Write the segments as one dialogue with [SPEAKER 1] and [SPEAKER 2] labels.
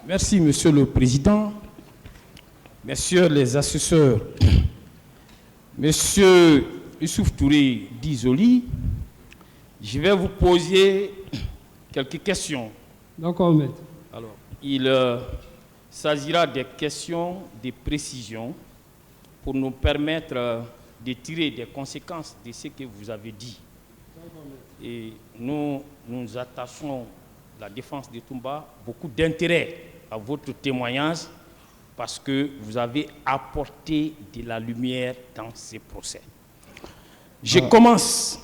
[SPEAKER 1] Merci, Monsieur le Président. Messieurs les assesseurs, Monsieur Youssouf Touré d'Isoli, je vais vous poser quelques questions.
[SPEAKER 2] D'accord, maître.
[SPEAKER 1] Alors, il s'agira des questions de précision pour nous permettre de tirer des conséquences de ce que vous avez dit. Et nous attachons la défense de Toumba beaucoup d'intérêt à votre témoignage parce que vous avez apporté de la lumière dans ces procès. Je commence.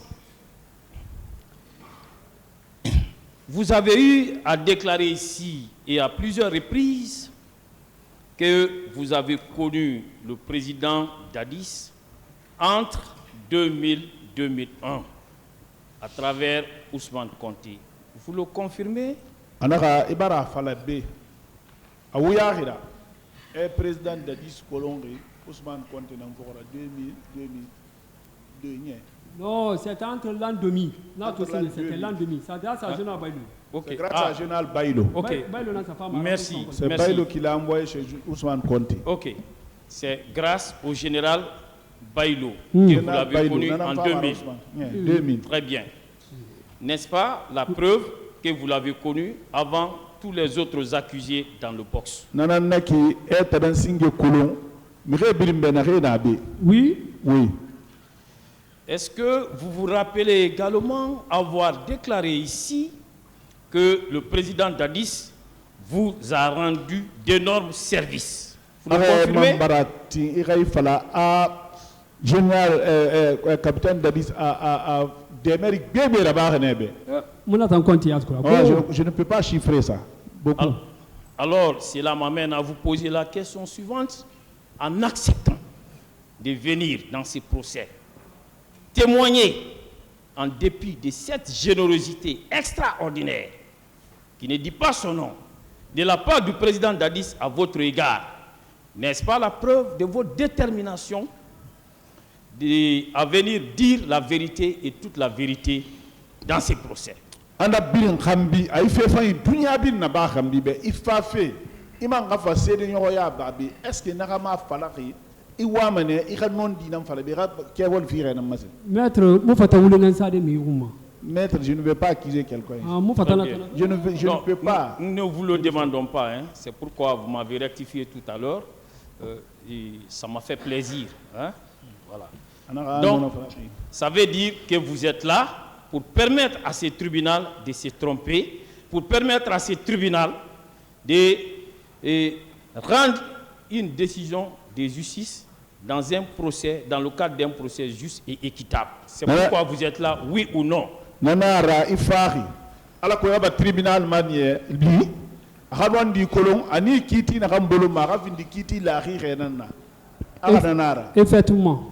[SPEAKER 1] Vous avez eu à déclarer ici et à plusieurs reprises que vous avez connu le président Dadis entre 2000 et 2001 à travers Ousmane Konté. Vous le confirmez?
[SPEAKER 3] Anaka Ibara Falabé, Aouyahira, est président Dadis Kolongri, Ousmane Konté dans 2000-2002.
[SPEAKER 2] Non, c'était entre l'an 2000. C'était l'an 2000. C'est grâce à Général Baïlou.
[SPEAKER 3] C'est grâce à Général Baïlou.
[SPEAKER 1] Merci.
[SPEAKER 3] C'est Baïlou qui l'a envoyé chez Ousmane Konté.
[SPEAKER 1] Ok. C'est grâce au général Baïlou que vous l'avez connu en 2000. Très bien. N'est-ce pas la preuve que vous l'avez connu avant tous les autres accusés dans le box?
[SPEAKER 2] Oui.
[SPEAKER 3] Oui.
[SPEAKER 1] Est-ce que vous vous rappelez également avoir déclaré ici que le président Dadis vous a rendu d'énormes services? Vous le confirmez?
[SPEAKER 3] Capitaine Dadis a des mérites bien je ne peux pas chiffrer ça. Beaucoup.
[SPEAKER 1] Alors, cela m'amène à vous poser la question suivante. En acceptant de venir dans ces procès, témoigner en dépit de cette générosité extraordinaire, qui ne dit pas son nom, de la part du président Dadis à votre égard, n'est-ce pas la preuve de votre détermination à venir dire la vérité et toute la vérité dans ces procès?
[SPEAKER 3] Est-ce que Maître, je ne veux pas accuser quelqu'un. Je ne peux pas.
[SPEAKER 1] Nous ne vous le demandons pas. Hein. C'est pourquoi vous m'avez rectifié tout à l'heure. Ça m'a fait plaisir. Hein. Voilà. Donc, ça veut dire que vous êtes là pour permettre à ce tribunal de se tromper, pour permettre à ce tribunal de rendre une décision de justice dans un procès, dans le cadre d'un procès juste et équitable. C'est pourquoi vous êtes là, oui ou non?
[SPEAKER 3] Nanara ifari ala ko yaba tribunal manier bi halwandi kolon ani kiti na kambolo mara vindi kiti la rirena ala nanara. Effectivement.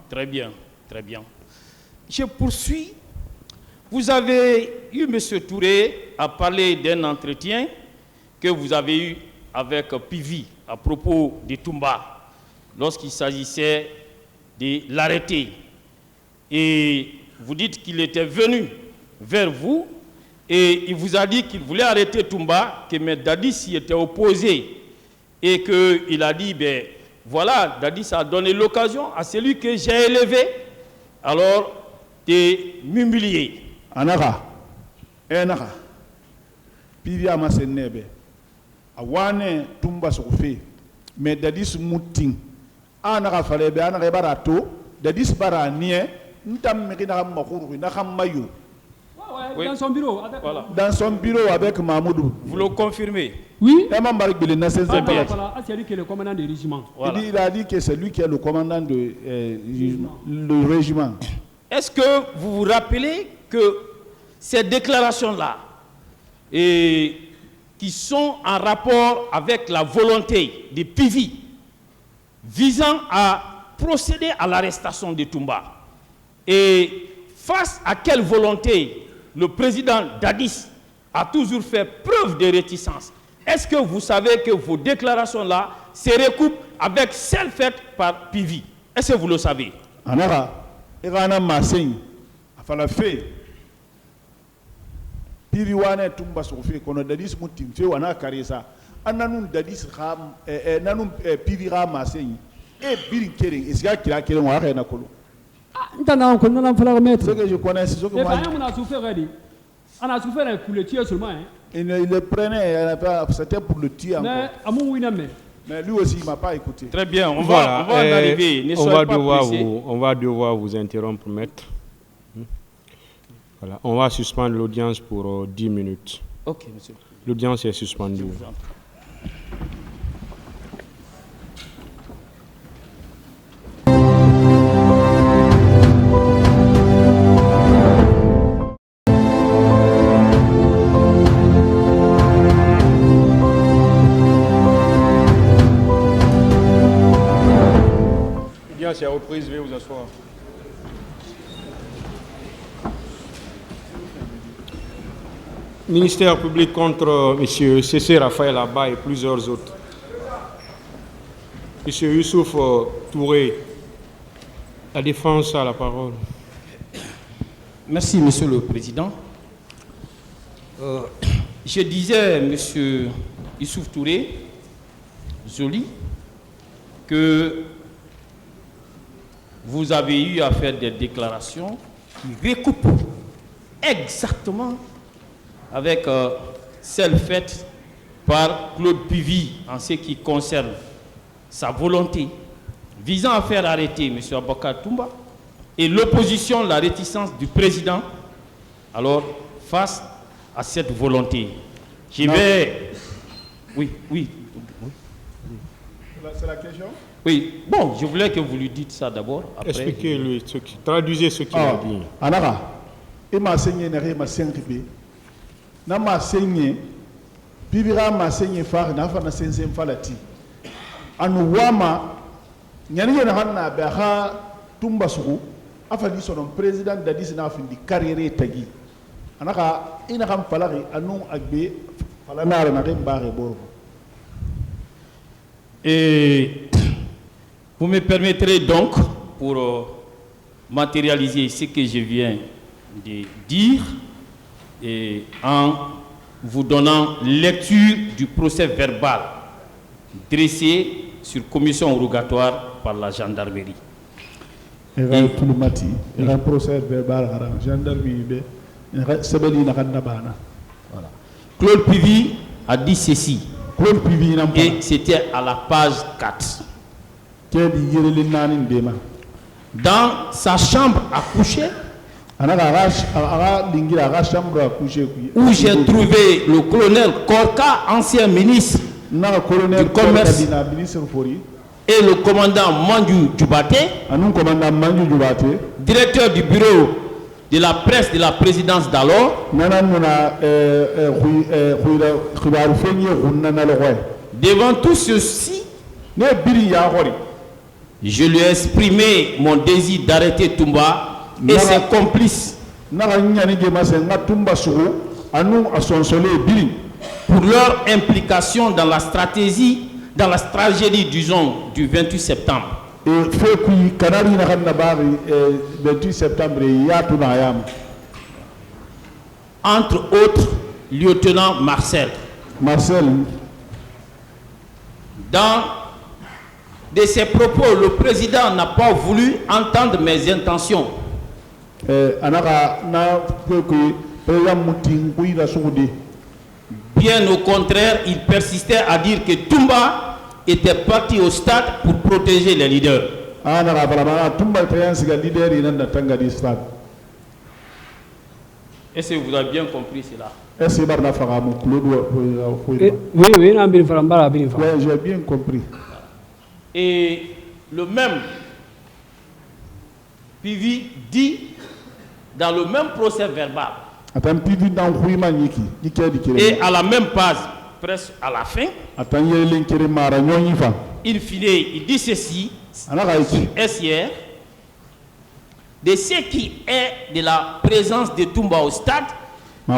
[SPEAKER 1] Très bien, très bien. Je poursuis. Vous avez eu, M. Touré, à parler d'un entretien que vous avez eu avec Pivi à propos de Toumba, lorsqu'il s'agissait de l'arrêter. Et vous dites qu'il était venu vers vous et il vous a dit qu'il voulait arrêter Toumba, que M. Dadis s'y était opposé et qu'il a dit, ben voilà, Dadis a donné l'occasion à celui que j'ai élevé, alors de m'humilier.
[SPEAKER 3] Anaka, Enaka, Pivi Amasenebe, Awane Toumba Soufé, mais Dadis Mouting, Anaka Falebe, Anaka Barato, Dadis Baranier,
[SPEAKER 2] dans son bureau.
[SPEAKER 1] Voilà.
[SPEAKER 3] Dans son bureau avec Mahmoudou.
[SPEAKER 1] Vous le confirmez?
[SPEAKER 2] Oui.
[SPEAKER 3] C'est
[SPEAKER 2] lui qui est le commandant du régiment.
[SPEAKER 3] Voilà. Il a dit que c'est lui qui est le commandant du régiment.
[SPEAKER 1] Est-ce que vous vous rappelez que ces déclarations-là, qui sont en rapport avec la volonté de Pivi, visant à procéder à l'arrestation de Toumba, et face à quelle volonté le président Dadis a toujours fait preuve de réticence? Est-ce que vous savez que vos déclarations-là se recoupent avec celles faites par Pivi? Est-ce que vous le savez?
[SPEAKER 3] Anara, Irana Massing, a fait piriwane tumba sofe kono dadis mutim fe wana karesa ananun dadis kham nanun pirira maseni e birin kering isga kira keren wa kana kolo
[SPEAKER 2] Ntana on n'a pas la remettre.
[SPEAKER 3] ce que je connais c'est ce que moi
[SPEAKER 2] On a souffert on a souffert un coup le tuer seulement hein.
[SPEAKER 3] il le prenait c'était pour le tuer encore
[SPEAKER 2] Mais à mon winame.
[SPEAKER 3] mais lui aussi il m'a pas écouté.
[SPEAKER 1] Très bien, on
[SPEAKER 4] Voilà,
[SPEAKER 1] va en arriver. Ne soyez pas pressés.
[SPEAKER 4] on va devoir vous interrompre, maître. Voilà, on va suspendre l'audience pour 10 minutes.
[SPEAKER 1] Ok, monsieur.
[SPEAKER 4] L'audience est suspendue. L'audience est reprise, veuillez vous asseoir. Ministère public contre M. Cessé Raphaël Abba et plusieurs autres. M. Youssouf Touré, la défense a la parole.
[SPEAKER 1] Merci, monsieur le président. Je disais, monsieur Youssouf Touré, Joli, que vous avez eu à faire des déclarations qui recoupent exactement avec celles faites par Claude Pivy en ce qui concerne sa volonté visant à faire arrêter M. Aboubacar Toumba et l'opposition, la réticence du président, alors face à cette volonté. Je vais... Oui.
[SPEAKER 3] C'est la question.
[SPEAKER 1] Oui, bon, je voulais que vous lui dites ça d'abord.
[SPEAKER 4] Expliquez-lui, traduisez ce qu'il a dit.
[SPEAKER 3] Anara, il m'a enseigné ma senribe. Na m'a enseigné, Bibira m'a enseigné faire na fa na sense falati. Anu wama, nyani na hanna be ha tumba suku, afali sonon président dadis na fin di carrière tagi. Anaka ina kam falari anu agbe falana na mbare borgo.
[SPEAKER 1] Et vous me permettrez donc, pour matérialiser ce que je viens de dire, et en vous donnant lecture du procès verbal dressé sur commission rogatoire par la gendarmerie.
[SPEAKER 3] Et tout le matin, il y a un procès verbal à la gendarmerie, voilà.
[SPEAKER 1] Claude Pivy a dit ceci, et c'était à la page 4. Dans sa chambre à coucher, où j'ai trouvé le colonel Korka, ancien ministre du commerce, et le commandant Mandiou Djoubaté, directeur du bureau de la presse de la présidence d'alors, devant tout ceci, je lui ai exprimé mon désir d'arrêter Toumba et ses complices pour leur implication dans la stratégie, dans la tragédie, disons, du 28 septembre. Entre autres, lieutenant Marcel. Dans de ses propos, le président n'a pas voulu entendre mes intentions. Bien au contraire, il persistait à dire que Toumba était parti au stade pour protéger les leaders. Est-ce que vous avez bien compris cela?
[SPEAKER 3] Oui, j'ai bien compris.
[SPEAKER 1] Et le même Pivy dit dans le même procès verbal et à la même page, presque à la fin, il finit, il dit ceci, SIR, de ce qui est de la présence de Toumba au stade, je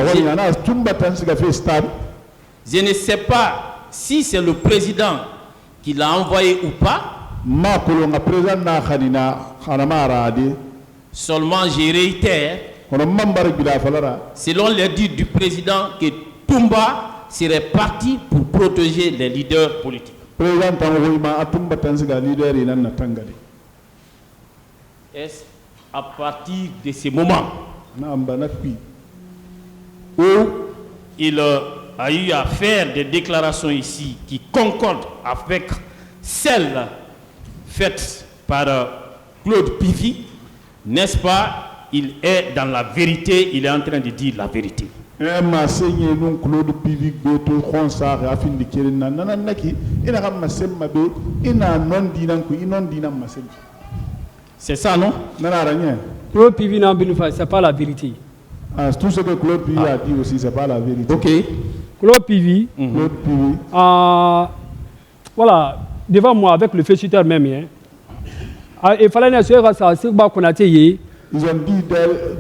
[SPEAKER 1] ne sais pas si c'est le président qui l'a envoyé ou pas. Seulement je réitère selon les dires du président, que Toumba serait parti pour protéger les leaders politiques. Est-ce à partir de ce moment où il a eu à faire des déclarations ici qui concordent avec celles faites par Claude Pivy, n'est-ce pas? Il est dans la vérité, il est en train de dire la vérité. C'est ça, non?
[SPEAKER 2] Claude Pivy n'a c'est pas la vérité.
[SPEAKER 3] Tout ce que Claude Pivy a dit aussi, c'est pas la vérité.
[SPEAKER 1] Ok.
[SPEAKER 2] Claude Pivy, voilà, devant moi, avec le féticheur même, il fallait que ça soit Konaté.
[SPEAKER 3] Ils ont dit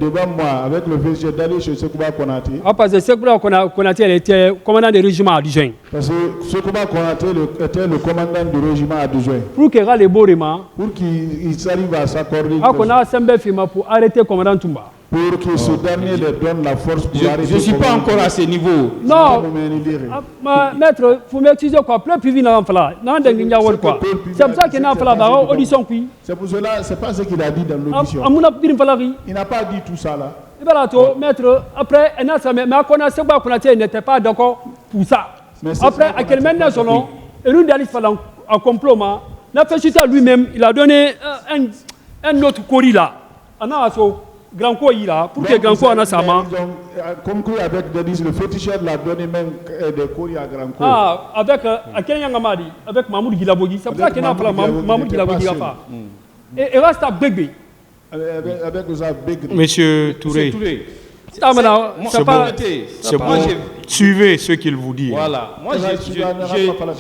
[SPEAKER 3] devant moi, avec le féticheur, d'aller chez Sekouba Konaté.
[SPEAKER 2] Parce que Sekouba Konaté était commandant du régiment adjoint.
[SPEAKER 3] Parce que Sekouba Konaté était le commandant du régiment adjoint.
[SPEAKER 2] Pour qu'il y ait les Borima,
[SPEAKER 3] pour qu'ils arrivent à s'accorder.
[SPEAKER 2] On a semblé pour arrêter le commandant Toumba.
[SPEAKER 3] Pour que ce dernier leur donne la force pour arrêter.
[SPEAKER 1] Je ne suis pas encore à ce niveau.
[SPEAKER 2] Non, maître, il faut m'excuser quoi. Claude Pivy n'a pas fait là. C'est pour ça qu'il n'a pas fait la audition.
[SPEAKER 3] C'est pour cela, c'est pas ce qu'il a dit dans l'audition. Il n'a pas dit tout ça là.
[SPEAKER 2] Maître, après, mais on n'était pas d'accord pour ça. Après, à quel moment selon, et nous d'aller en complot, la féticheur lui-même, il a donné un autre courrier là. Grand quoi il a pour que Grand quoi en a sa main.
[SPEAKER 3] Conclu avec Denis, le féticheur l'a donné même des courriers à Grand quoi.
[SPEAKER 2] Ah, avec Kenyangamadi, avec Mahmoud Gilabogi. C'est pour ça qu'il a appelé Mahmoud Gilabogi. Et reste à Bégbe.
[SPEAKER 3] Avec Bégbe.
[SPEAKER 4] Monsieur Touré. C'est bon. Suivez ce qu'il vous dit.
[SPEAKER 1] Voilà. Moi,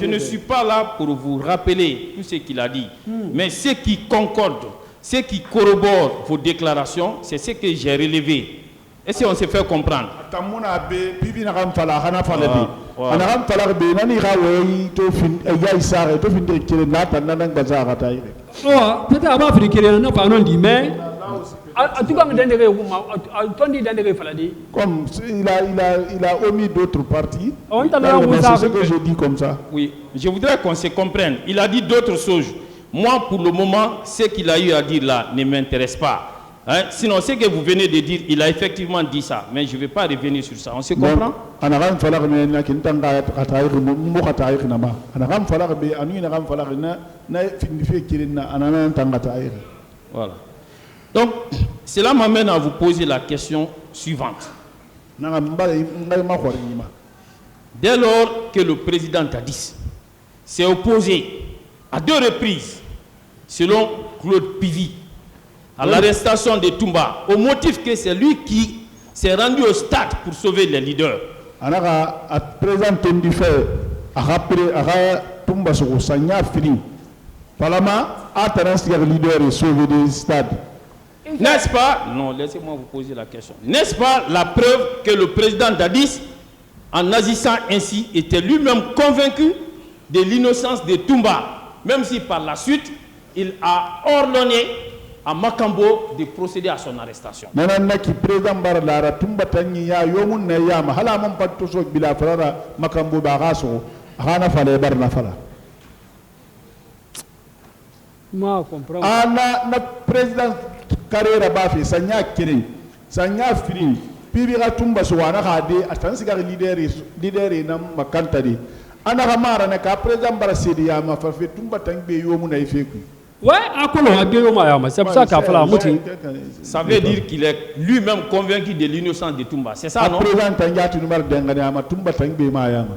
[SPEAKER 1] je ne suis pas là pour vous rappeler tout ce qu'il a dit. Mais ce qui concorde, ce qui corrobore vos déclarations, c'est ce que j'ai relevé. Et si on se fait comprendre.
[SPEAKER 3] Comme il a omis d'autres parties. C'est ce que je dis comme ça.
[SPEAKER 1] Oui, je voudrais qu'on se comprenne. Il a dit d'autres choses. Moi, pour le moment, ce qu'il a eu à dire là ne m'intéresse pas. Hein? Sinon, ce que vous venez de dire, il a effectivement dit ça. Mais je ne vais pas revenir sur ça. On se comprend? Voilà. Donc, cela m'amène à vous poser la question suivante. Dès lors que le président Dadis s'est opposé à 2 reprises, selon Claude Pivy, à l'arrestation de Toumba, au motif que c'est lui qui s'est rendu au stade pour sauver les leaders. N'est-ce pas? Non, laissez-moi vous poser la question. N'est-ce pas la preuve que le président Dadis, en agissant ainsi, était lui-même convaincu de l'innocence de Toumba, même si par la suite, il a ordonné à Makambo de procéder à son arrestation.
[SPEAKER 2] Moi, comprends.
[SPEAKER 3] Président Carrera Bafi, Sanya Kirin, Sanya Fini, Pibira Tumba Suana Hadi, Atansiga leader in Makantadi. Anahamara Naka, President Barasidia, Mafafi Tumba Tangbe Yomuna Ifeku.
[SPEAKER 2] Ouais, c'est pour ça qu'il a fait la moitié.
[SPEAKER 1] Ça veut dire qu'il est lui-même convaincu de l'innocence de Toumba. C'est ça, non?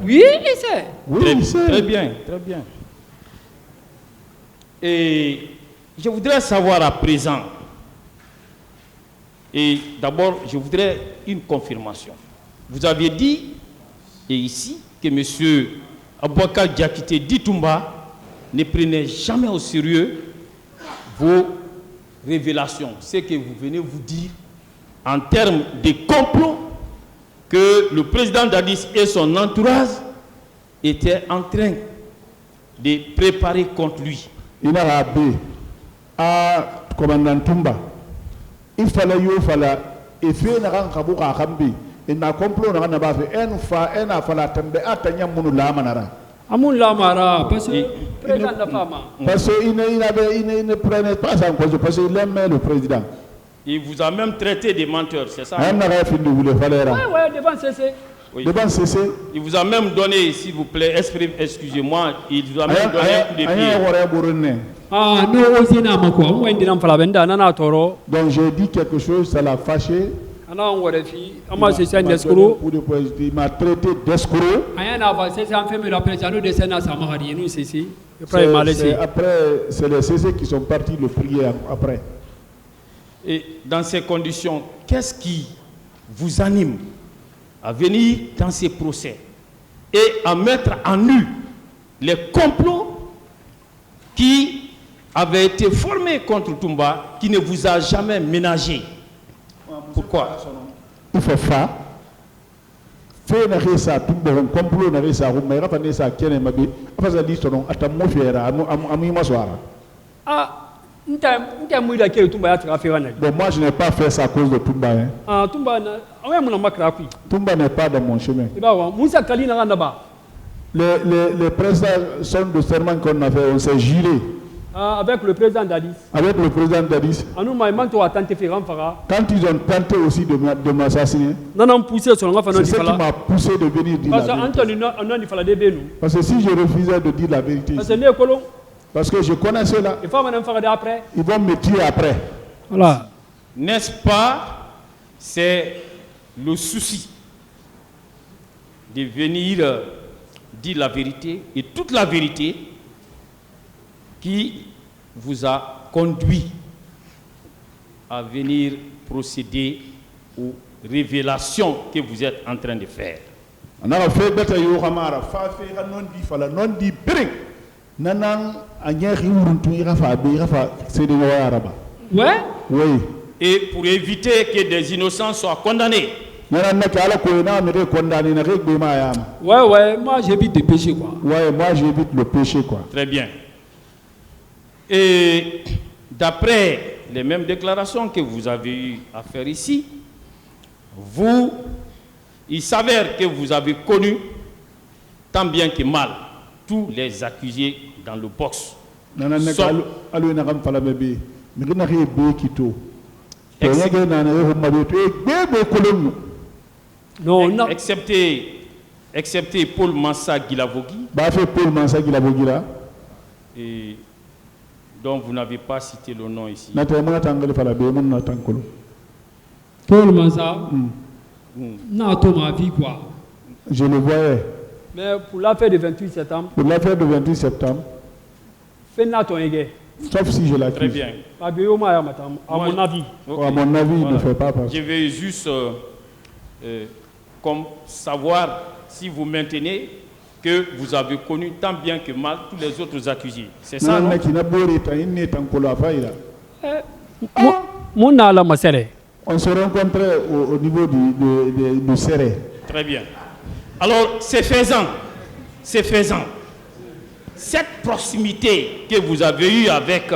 [SPEAKER 2] Oui, c'est.
[SPEAKER 1] Très bien, très bien. Et je voudrais savoir à présent, et d'abord, je voudrais une confirmation. Vous aviez dit, et ici, que M. Aboubakar Diakité dit Toumba ne prenait jamais au sérieux vos révélations, ce que vous venez vous dire en termes de complot que le président Dadis et son entourage étaient en train de préparer contre lui.
[SPEAKER 3] Il a rappelé à commandant Toumba, il fallait et fait na ran kabu ka kambi et na complot na na ba fe en fa en a fala tambe atanya munu la manara
[SPEAKER 2] amun la mara parce que président la femme
[SPEAKER 3] parce que il ne prenait pas ça en cause parce qu'il aime le président.
[SPEAKER 1] Il vous a même traité de menteur, c'est ça?
[SPEAKER 3] Ouais,
[SPEAKER 2] devant CC.
[SPEAKER 1] Oui.
[SPEAKER 3] Devant CC.
[SPEAKER 1] Il vous a même donné, s'il vous plaît, excusez-moi, il vous a même donné un coup de pied.
[SPEAKER 2] Ah non, aussi n'a pas quoi. Moi, il fala benda nana toro.
[SPEAKER 3] Donc j'ai dit quelque chose, ça l'a fâché.
[SPEAKER 2] Ana on wore fi, ama c'est un escroc.
[SPEAKER 3] Il m'a traité d'escroc.
[SPEAKER 2] Aya na va c'est un fait me rappeler ça nous de Sénat ça m'a dit nous CC.
[SPEAKER 3] Après c'est les CC qui sont partis le prier après.
[SPEAKER 1] Et dans ces conditions, qu'est-ce qui vous anime à venir dans ces procès et à mettre en nu les complots qui avaient été formés contre Toumba, qui ne vous a jamais ménagé? Pourquoi?
[SPEAKER 3] Il faut faire. Fait na ça Toumba un complot na ça mais il va ça kene mabi après ça dit son atamo fiera amu maswara.
[SPEAKER 2] Ah bon,
[SPEAKER 3] moi je n'ai pas fait ça à cause de Toumba. Hein.
[SPEAKER 2] Ah, Toumba
[SPEAKER 3] n'est pas dans mon chemin. Les présidents sont de serment qu'on a fait, on s'est juré.
[SPEAKER 2] Avec le président Dadis.
[SPEAKER 3] Avec le président Dadis. Quand ils ont tenté aussi de m'assassiner, c'est ce qui m'a poussé de venir dire la vérité. Parce que si je refusais de dire la vérité, parce que je connais cela, ils vont me tuer après.
[SPEAKER 1] Voilà. N'est-ce pas? C'est le souci de venir dire la vérité et toute la vérité qui vous a conduit à venir procéder aux révélations que vous êtes en train de faire.
[SPEAKER 2] Ouais.
[SPEAKER 3] Oui.
[SPEAKER 1] Et pour éviter que des innocents soient condamnés.
[SPEAKER 2] Ouais, moi j'évite de pécher quoi.
[SPEAKER 3] Ouais, moi j'évite le péché quoi.
[SPEAKER 1] Très bien. Et d'après les mêmes déclarations que vous avez eu à faire ici, il s'avère que vous avez connu tant bien que mal tous les accusés dans le box.
[SPEAKER 2] Non,
[SPEAKER 1] excepté Paul Massa Guilavogui, et dont vous n'avez pas cité le nom ici.
[SPEAKER 2] Paul Massa, ma vie quoi.
[SPEAKER 3] Je le voyais.
[SPEAKER 2] Mais pour l'affaire du 28 septembre.
[SPEAKER 3] Pour l'affaire du 28 septembre. Sauf si je l'accuse.
[SPEAKER 1] Très bien.
[SPEAKER 2] À mon avis.
[SPEAKER 3] Okay. À mon avis, il ne fait pas partie.
[SPEAKER 1] Je vais juste comme savoir si vous maintenez que vous avez connu tant bien que mal tous les autres accusés. C'est ça, non?
[SPEAKER 3] On se rencontrait au niveau du Serré.
[SPEAKER 1] Très bien. Alors, c'est faisant. Cette proximité que vous avez eue avec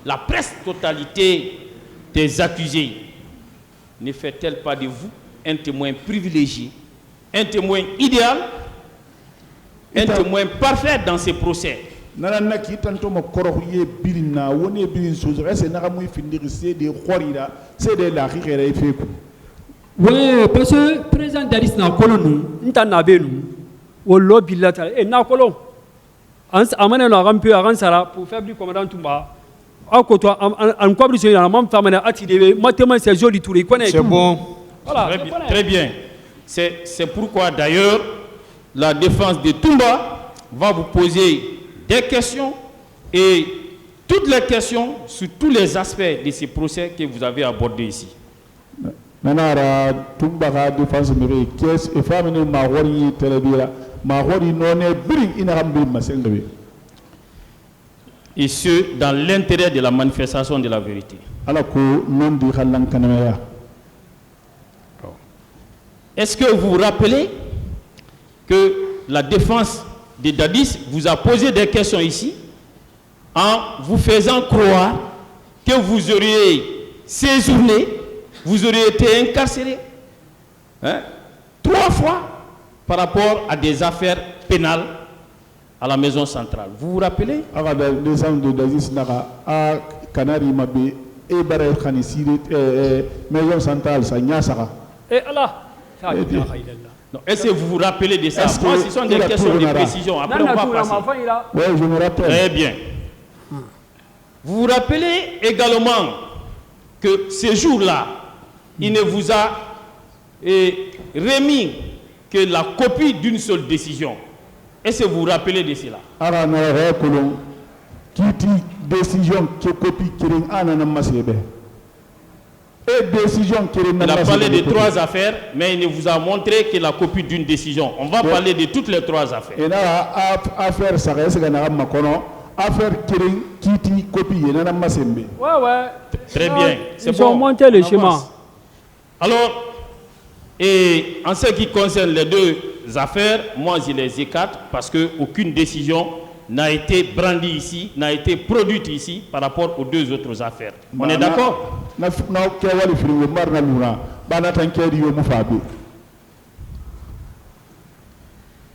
[SPEAKER 1] la presque totalité des accusés ne fait-elle pas de vous un témoin privilégié, un témoin idéal, un témoin parfait dans ces procès?
[SPEAKER 2] Ouais, parce que le président Dadis n'a pas nous, au lobby latéral, et n'a pas nous. Amane no rampe aran sara pour faire du commandant Toumba. Akoto en quoi brisé la même femme na atidé matema c'est joli tour connaît.
[SPEAKER 4] C'est bon.
[SPEAKER 1] Voilà, très bien. C'est pourquoi d'ailleurs la défense de Toumba va vous poser des questions et toutes les questions sur tous les aspects de ces procès que vous avez abordés ici.
[SPEAKER 3] Nanara Toumba la défense mérée caisse et femme ne m'a wori télévira.
[SPEAKER 1] Et ce, dans l'intérêt de la manifestation de la vérité. Est-ce que vous vous rappelez que la défense de Dadis vous a posé des questions ici en vous faisant croire que vous auriez séjourné vous auriez été incarcéré 3 fois par rapport à des affaires pénales à la maison centrale. Vous vous rappelez?
[SPEAKER 3] Maison centrale, ça
[SPEAKER 2] Et Allah.
[SPEAKER 1] Non. Est-ce que vous vous rappelez de ça? Moi, ce sont des questions de précision. Après, on va passer.
[SPEAKER 3] Oui, je me rappelle.
[SPEAKER 1] Très bien. Vous vous rappelez également que ce jour-là, il ne vous a remis que la copie d'une seule décision. Est-ce que vous vous rappelez de cela? Il a parlé de 3 affaires, mais il ne vous a montré que la copie d'une décision. On va parler de toutes les 3 affaires. Très bien.
[SPEAKER 2] Ils ont monté le chemin.
[SPEAKER 1] Alors, et en ce qui concerne les 2 affaires, moi je les écarte parce qu'aucune décision n'a été brandie ici, n'a été produite ici par rapport aux 2 autres affaires. On est d'accord?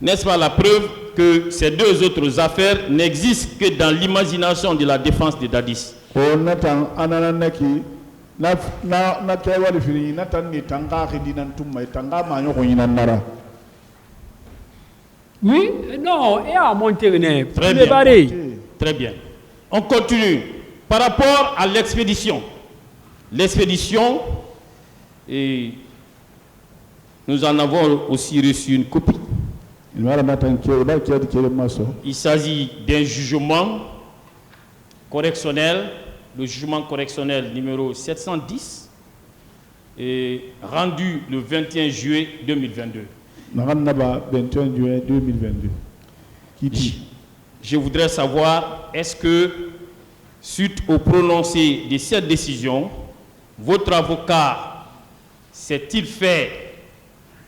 [SPEAKER 1] N'est-ce pas la preuve que ces 2 autres affaires n'existent que dans l'imagination de la défense de Dadis?
[SPEAKER 2] Oui, non, et à monter.
[SPEAKER 1] Très bien. Très bien. On continue. Par rapport à l'expédition. L'expédition, nous en avons aussi reçu une copie. Il s'agit d'un jugement correctionnel, le jugement correctionnel numéro 710, rendu le 21 juillet 2022. Je voudrais savoir, est-ce que, suite au prononcé de cette décision, votre avocat s'est-il fait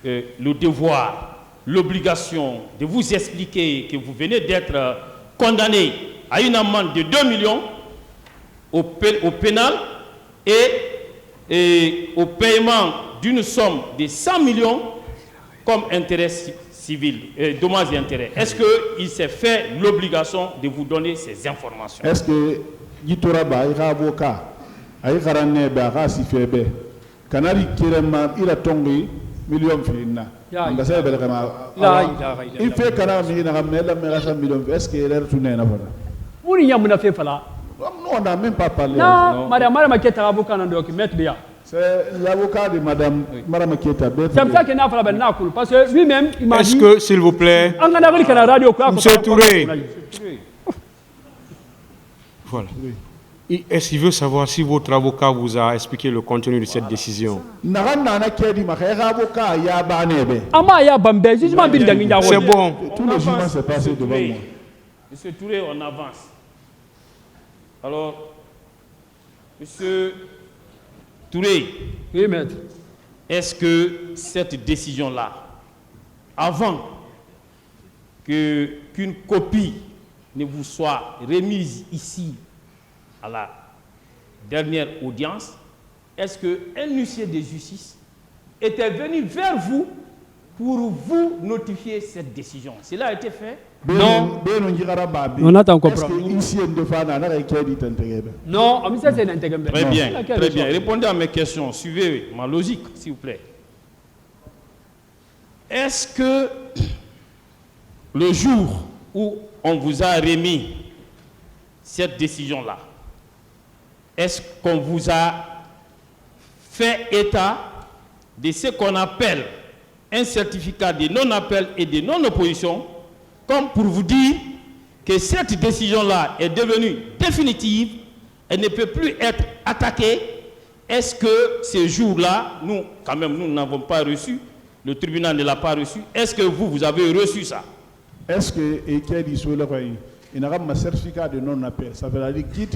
[SPEAKER 1] le devoir, l'obligation de vous expliquer que vous venez d'être condamné à une amende de 2 millions au pénal et au paiement d'une somme de 100 millions comme intérêt civil, dommages et intérêts. Est-ce qu'il s'est fait l'obligation de vous donner ces informations?
[SPEAKER 3] Est-ce que Gitoraba, il a avocat, il a un Kanari Kirema, il a tombé million frina. Il fait million. Est-ce qu'il est retourné là? On n'a même pas parlé.
[SPEAKER 2] Non, madame Maketa, avocat,
[SPEAKER 3] c'est l'avocat de madame Maketa.
[SPEAKER 2] C'est pour ça qu'il n'a pas la peine. Parce que lui-même, il m'a dit.
[SPEAKER 4] Est-ce que, s'il vous plaît, Monsieur Touré, voilà. Est-ce qu'il veut savoir si votre avocat vous a expliqué le contenu de cette décision?
[SPEAKER 3] C'est
[SPEAKER 4] bon.
[SPEAKER 3] Tout le jugement s'est passé devant moi.
[SPEAKER 1] Monsieur Touré, on avance. Alors, Monsieur Touré,
[SPEAKER 2] oui, maître.
[SPEAKER 1] Est-ce que cette décision-là, avant qu'une copie ne vous soit remise ici à la dernière audience, est-ce qu'un huissier de justice était venu vers vous pour vous notifier cette décision? Cela a été fait?
[SPEAKER 2] Non. On attend qu'on prend. Non,
[SPEAKER 1] très bien, très bien. Répondez à mes questions. Suivez ma logique, s'il vous plaît. Est-ce que le jour où on vous a remis cette décision-là, est-ce qu'on vous a fait état de ce qu'on appelle un certificat de non-appel et de non-opposition, comme pour vous dire que cette décision-là est devenue définitive, elle ne peut plus être attaquée? Est-ce que ce jour-là, nous, quand même, nous n'avons pas reçu, le tribunal ne l'a pas reçu, est-ce que vous avez reçu ça?
[SPEAKER 3] Est-ce que il n'a pas un certificat de non-appel? Ça veut dire qu'il y a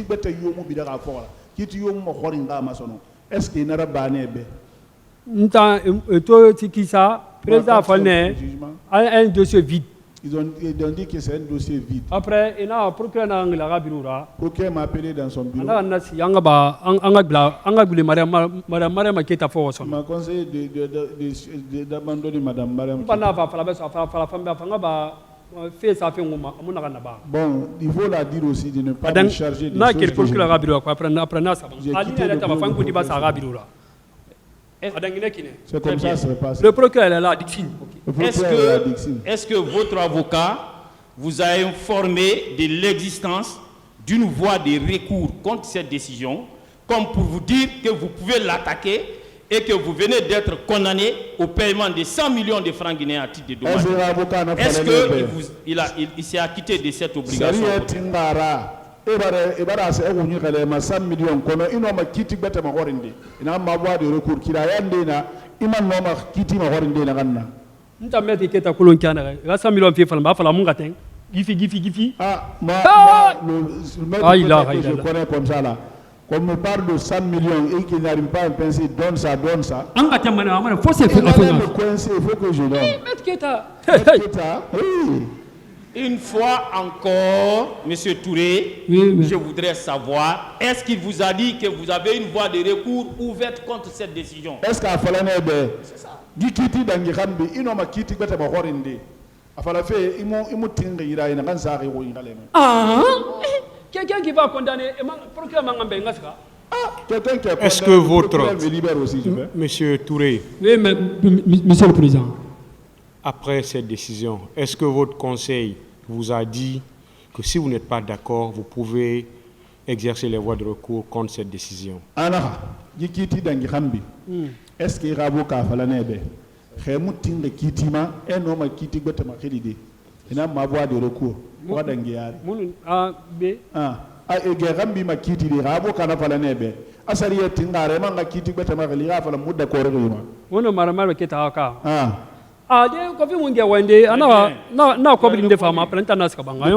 [SPEAKER 3] est-ce qu'il n'a pas
[SPEAKER 2] un dossier vide.
[SPEAKER 3] Ils ont dit que c'est un dossier vide.
[SPEAKER 2] Après, il y a un procureur qui a été
[SPEAKER 3] Le procureur m'a appelé dans son bureau.
[SPEAKER 2] Il m'a
[SPEAKER 3] conseillé d'abandonner Madame Mariam. Bon, il faut la dire aussi de ne pas me charger de choses que c'est comme ça que ça se passe.
[SPEAKER 2] Le procureur est là, Dixine.
[SPEAKER 1] Est-ce que votre avocat vous a informé de l'existence d'une voie de recours contre cette décision, comme pour vous dire que vous pouvez l'attaquer et que vous venez d'être condamné au paiement de 100 millions de francs guinéens à titre de dommages? Est-ce qu'il s'est acquitté de cette obligation?
[SPEAKER 3] Qu'on me parle de 100 millions et qu'il n'arrive pas à penser, donne ça. Il faut que je donne. Oui.
[SPEAKER 1] Une fois encore, M. Touré, je voudrais savoir, est-ce qu'il vous a dit que vous avez une voie de recours ouverte contre cette décision?
[SPEAKER 3] Est-ce qu'il a fallu c'est ça?
[SPEAKER 2] Quelqu'un qui va condamner,
[SPEAKER 4] est-ce que votre... Monsieur Touré,
[SPEAKER 2] oui, Monsieur le Président.
[SPEAKER 4] Après cette décision, est-ce que votre conseil vous a dit que si vous n'êtes pas d'accord, vous pouvez exercer les voies de recours contre cette décision?
[SPEAKER 3] Est-ce qu'il y a un avocat qui a ma voie de recours?
[SPEAKER 2] Depuis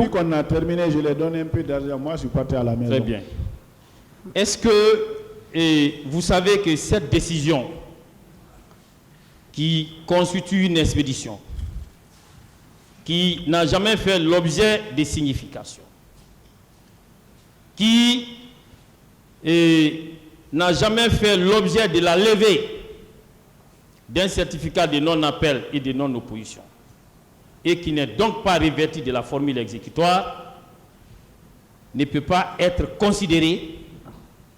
[SPEAKER 3] qu'on a terminé, je lui ai donné un peu d'argent. Moi, je suis parti à la maison.
[SPEAKER 1] Très bien. Est-ce que vous savez que cette décision qui constitue une expédition, qui n'a jamais fait l'objet de signification, qui n'a jamais fait l'objet de la levée d'un certificat de non-appel et de non-opposition, et qui n'est donc pas revêtu de la formule exécutoire, ne peut pas être considéré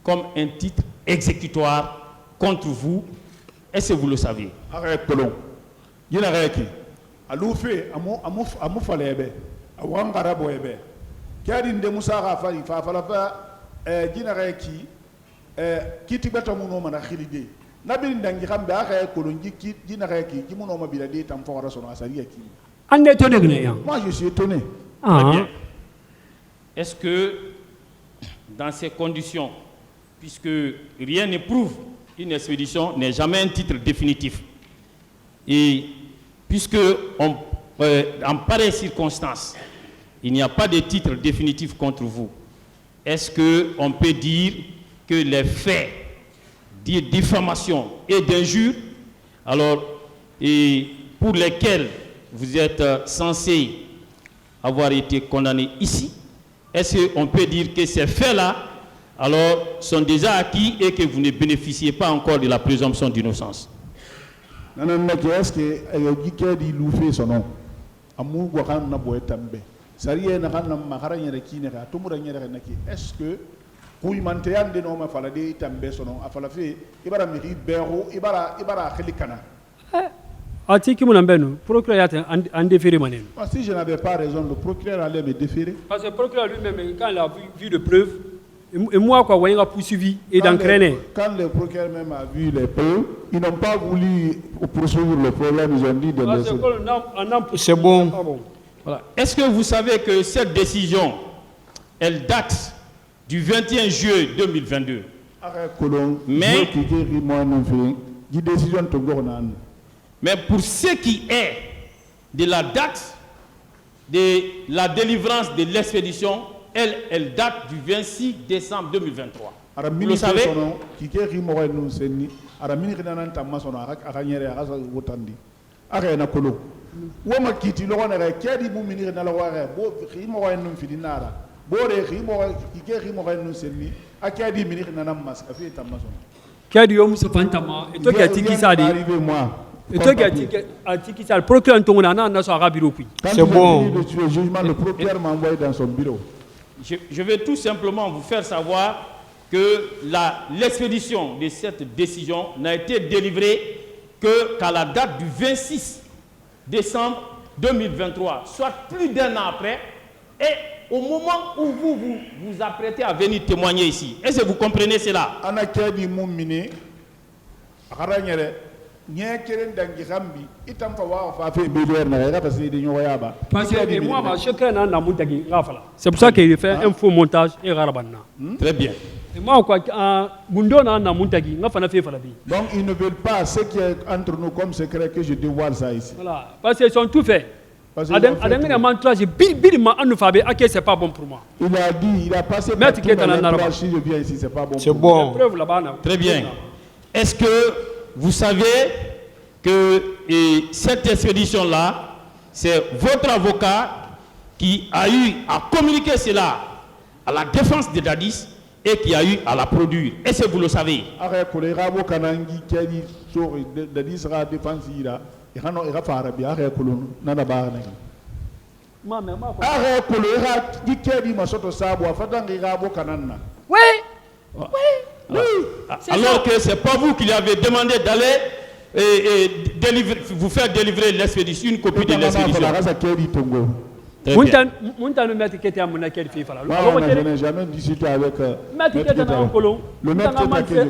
[SPEAKER 1] comme un titre exécutoire contre vous. Est-ce que vous le savez?
[SPEAKER 3] Arrête, Colomb. Il y a un qui a fait un falebe, a wangarabo-ebe, qui a dit de Moussa Rafali, Fafalafa, Ginareki, Kitibetamuno Manachilide. Nabil Dangirambe, Arrête, Colomb, Ginareki, Kimono Mobilade, Tamfora son Asariaki. Moi, je suis étonné.
[SPEAKER 1] Très bien. Est-ce que, dans ces conditions, puisque rien ne prouve une expédition n'est jamais un titre définitif, et puisque en pareille circonstance, il n'y a pas de titre définitif contre vous, est-ce qu'on peut dire que les faits de diffamation et d'injure, alors, et pour lesquels vous êtes censé avoir été condamné ici, est-ce qu'on peut dire que ces faits-là, alors, sont déjà acquis et que vous ne bénéficiez pas encore de la présomption d'innocence?
[SPEAKER 3] Non, est-ce que dit Loufé son nom? Est-ce que Kouimantéan de nom a fallu tambe son nom, a fallu Ibara Miri Bero, Ibara Helikana. Si je n'avais pas raison, le procureur allait me déférer.
[SPEAKER 2] Parce que le procureur lui-même, quand il a vu de preuves, et moi, quoi, il a poursuivi et d'entraîner.
[SPEAKER 3] Quand le procureur même a vu les preuves, ils n'ont pas voulu poursuivre le problème, ils ont dit de laisser.
[SPEAKER 4] C'est bon.
[SPEAKER 1] Voilà. Est-ce que vous savez que cette décision, elle date du 21 juillet 2022? Mais pour ce qui est de la date de la délivrance de l'expédition, elle date du 26 décembre 2023. Vous le savez?
[SPEAKER 3] wama kiti lo na ga kedi bu minir na la wara bo khimo wa num fidinara bo re khimo ke khimo ga num selni akedi minir na nam mas ka fi tamason
[SPEAKER 2] kedi yo muso fantama et to ga tiki sadi et to ga tiki sadi procureur ntongona na so aga bureau puis
[SPEAKER 4] c'est bon
[SPEAKER 3] le jugement le procureur m'a envoyé dans son bureau.
[SPEAKER 1] Je vais tout simplement vous faire savoir que l'expédition de cette décision n'a été délivrée qu'à la date du 26 décembre 2023, soit plus d'1 an après, et au moment où vous apprêtez à venir témoigner ici. Est-ce que vous comprenez cela?
[SPEAKER 2] C'est pour ça qu'il fait un faux montage et Rabanna.
[SPEAKER 1] Très bien.
[SPEAKER 3] Donc ils ne veulent pas ce qui est entre nous comme secret que je dévoile ça ici.
[SPEAKER 2] Voilà, parce qu'ils sont tout faits. C'est pas bon pour moi.
[SPEAKER 3] Il a dit, il a passé par tout le si je viens ici, c'est pas bon.
[SPEAKER 4] C'est bon.
[SPEAKER 1] Très bien. Est-ce que vous savez que cette expédition-là, c'est votre avocat qui a eu à communiquer cela à la défense de Dadis et qui a eu à la produire? Est-ce que vous le savez?
[SPEAKER 2] Oui.
[SPEAKER 1] Alors que ce n'est pas vous qui lui avez demandé d'aller vous faire délivrer l'expédition, une copie de l'expédition.
[SPEAKER 3] Je n'ai jamais discuté avec le maître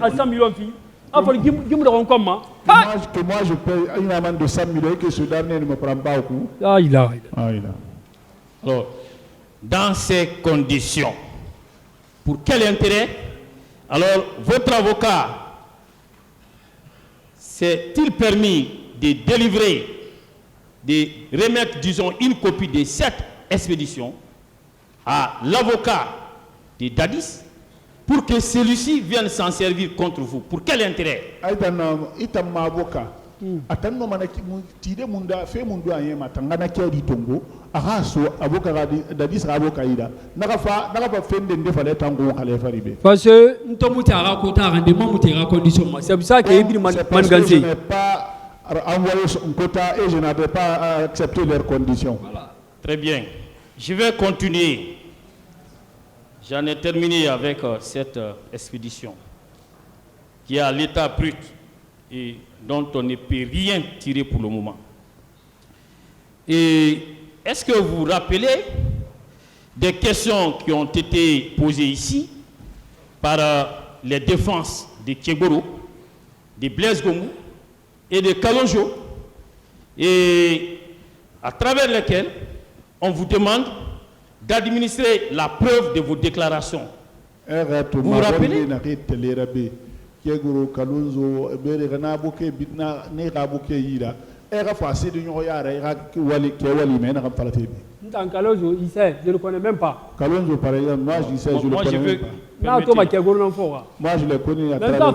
[SPEAKER 3] à 100 millions de filles. Que moi je paye une amende de 100 millions et que ce dernier ne me prend pas au coup.
[SPEAKER 1] Alors, dans ces conditions, pour quel intérêt? Alors, votre avocat s'est-il permis de délivrer, de remettre, disons, une copie de cette expédition à l'avocat de Dadis pour que celui-ci vienne s'en servir contre vous? Pour quel intérêt?
[SPEAKER 2] Parce que c'est pour ça qu'il
[SPEAKER 3] je n'ai pas envoyé son quota et je n'avais pas accepté leurs conditions.
[SPEAKER 1] Voilà. Très bien. Je vais continuer. J'en ai terminé avec cette expédition qui est à l'état brut et dont on ne peut rien tirer pour le moment. Et est-ce que vous vous rappelez des questions qui ont été posées ici par les défenses de Kegoro, de Blaise Gomou et de Kalonjo, et à travers lesquelles on vous demande d'administrer la preuve de vos déclarations? Vous vous rappelez?
[SPEAKER 2] Kalonjo, il sait, je ne le connais même pas.
[SPEAKER 3] Kalonjo, par exemple, moi je sais, je ne le connais même pas. Moi je le connais à travers.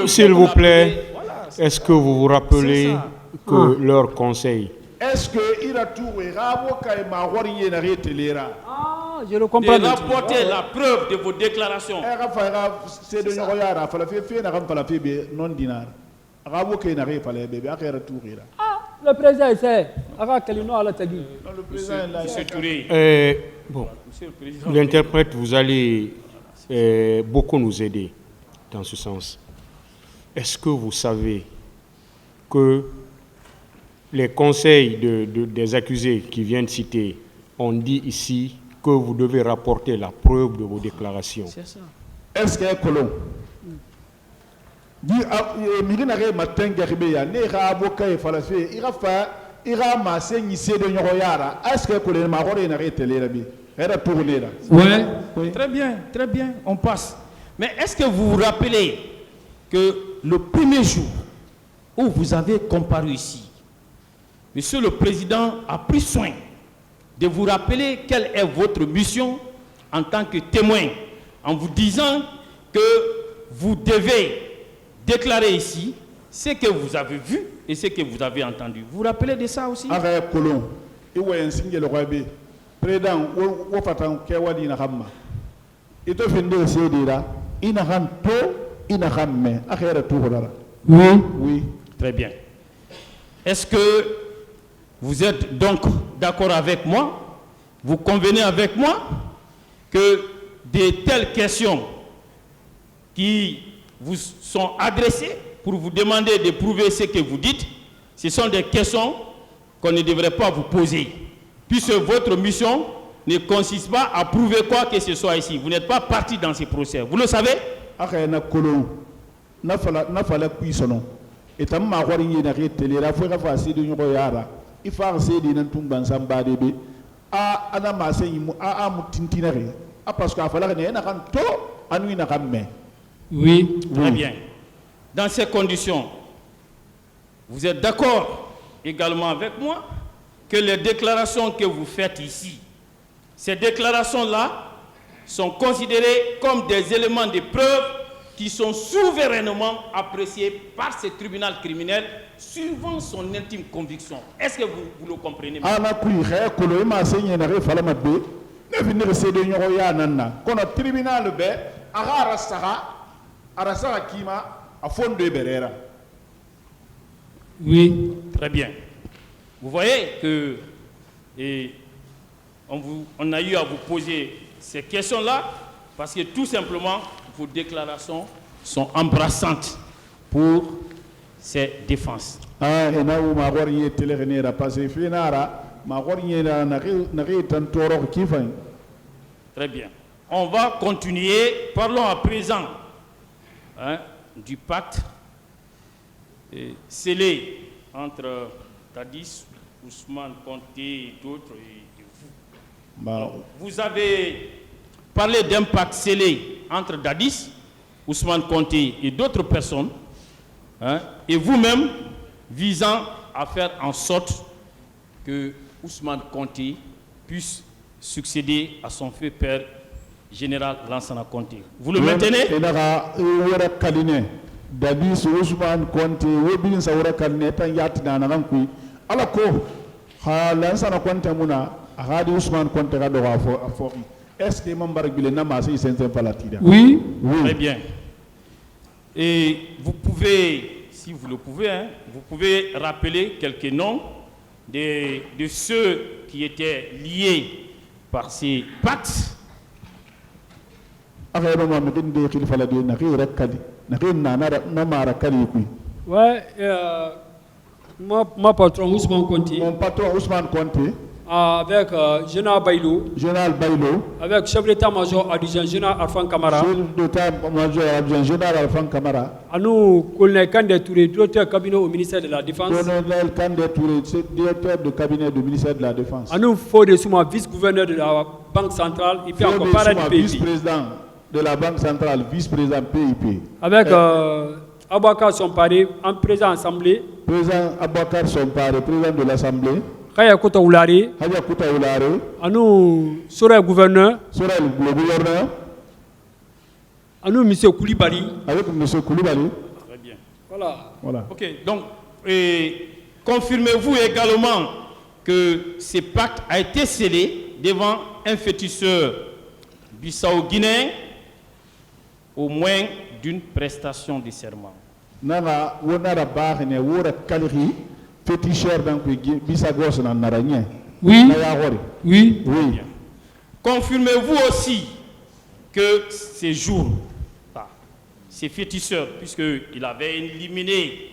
[SPEAKER 4] S'il vous plaît, est-ce que vous vous rappelez que leur conseil?
[SPEAKER 3] Est-ce que il a tout
[SPEAKER 2] je le comprends.
[SPEAKER 1] De rapporter la preuve de vos déclarations.
[SPEAKER 2] Le président essaie.
[SPEAKER 1] Monsieur Touré.
[SPEAKER 4] Bon, l'interprète, vous allez beaucoup nous aider dans ce sens. Est-ce que vous savez que les conseils des accusés qui viennent citer ont dit ici que vous devez rapporter la preuve de vos déclarations?
[SPEAKER 1] C'est ça.
[SPEAKER 3] Est-ce qu'il y a un colon? Est-ce
[SPEAKER 1] Oui. Très bien, on passe. Mais est-ce que vous vous rappelez que le premier jour où vous avez comparu ici, Monsieur le Président a pris soin de vous rappeler quelle est votre mission en tant que témoin, en vous disant que vous devez déclarer ici ce que vous avez vu et ce que vous avez entendu. Vous vous rappelez de ça aussi?
[SPEAKER 3] Avec Colon, il y a un signe le roi B. Président, où fatan kewadi na hamma. Et to finde se dira, ina han to, ina hamme, akhera tout hodara.
[SPEAKER 2] Oui.
[SPEAKER 3] Oui.
[SPEAKER 1] Très bien. Est-ce que vous êtes donc d'accord avec moi? Vous convenez avec moi que de telles questions qui vous sont adressées pour vous demander de prouver ce que vous dites, ce sont des questions qu'on ne devrait pas vous poser. Puisque votre mission ne consiste pas à prouver quoi que ce soit ici. Vous n'êtes pas parti dans ce procès. Vous le savez?
[SPEAKER 3] Akhena Colon, na fala puissant. Et tam ma wari ni na télé la fois fa si de nyoko yara. Il faut essayer de n'tumban samba debe. A ana ma seyimu a mutintinare. A parce que fala ne na kan to anu na kamme.
[SPEAKER 2] Oui.
[SPEAKER 1] Très bien. Dans ces conditions, vous êtes d'accord également avec moi que les déclarations que vous faites ici, ces déclarations-là sont considérées comme des éléments de preuve qui sont souverainement appréciés par ce tribunal criminel suivant son intime conviction. Est-ce que vous le comprenez?
[SPEAKER 3] Ana kui khe kolo ma senye na fala mabbe ne finir se de nyoro ya nanna kono tribunal be aga arasaka kima a fond de berera.
[SPEAKER 2] Oui.
[SPEAKER 1] Très bien. Vous voyez que on a eu à vous poser ces questions-là parce que tout simplement vos déclarations sont embrassantes pour ces défenses.
[SPEAKER 3] Ah, et na ou ma goriye telerenera passé finara ma goriye na tan toro kifan.
[SPEAKER 1] Très bien. On va continuer. Parlons à présent du pacte scellé entre Dadis, Ousmane Conté et d'autres et vous. Vous avez parlé d'un pacte scellé entre Dadis, Ousmane Conté et d'autres personnes, et vous-même visant à faire en sorte que Ousmane Conté puisse succéder à son feu père général Lansana Conté. Vous le maintenez?
[SPEAKER 3] Dadis Ousmane Conté webin sawra kalne tan yatina nan ku ala ko ha Lansana Conté muna hadi Ousmane Conté ga do afo est-ce que membre bile na ma c'est palatida?
[SPEAKER 2] Oui.
[SPEAKER 1] Très bien. Et vous pouvez, si vous le pouvez, vous pouvez rappeler quelques noms de ceux qui étaient liés par ces pactes.
[SPEAKER 2] Ouais, mon patron Ousmane Conté.
[SPEAKER 3] Mon patron Ousmane Conté.
[SPEAKER 2] Avec Général Baïlou.
[SPEAKER 3] Général Baïlou.
[SPEAKER 2] Avec chef d'état-major adjoint Général Alphan Camara.
[SPEAKER 3] Chef d'état-major adjoint Général Alphan Camara.
[SPEAKER 2] À nous, colonel Kandé Touré, directeur cabinet au ministère de la Défense.
[SPEAKER 3] Colonel Kandé Touré, directeur de cabinet du ministère de la Défense.
[SPEAKER 2] À nous, Fodé Souma, vice-gouverneur de la Banque centrale, et puis encore parrain du PIP.
[SPEAKER 3] Vice-président de la Banque centrale, vice-président PIP.
[SPEAKER 2] Avec Abouakar Sompare, en président de l'Assemblée.
[SPEAKER 3] Président Abouakar Sompare, président de l'Assemblée.
[SPEAKER 2] Kaya Kouta Oulari.
[SPEAKER 3] Kaya Kouta Oulari.
[SPEAKER 2] À nous, Sorel gouverneur.
[SPEAKER 3] Sorel le gouverneur.
[SPEAKER 2] À nous, M. Koulibaly.
[SPEAKER 3] Avec M. Koulibaly.
[SPEAKER 1] Très bien.
[SPEAKER 2] Voilà.
[SPEAKER 1] Ok, donc, confirmez-vous également que ce pacte a été scellé devant un féticheur bissau-guinéen au moins d'une prestation de serment?
[SPEAKER 3] Nana, wonara bahne wora kalri féticheur donc bissagos na naranye.
[SPEAKER 2] Oui.
[SPEAKER 3] Oui.
[SPEAKER 2] Oui.
[SPEAKER 1] Confirmez-vous aussi que ces jours, ces féticheurs, puisqu'il avait éliminé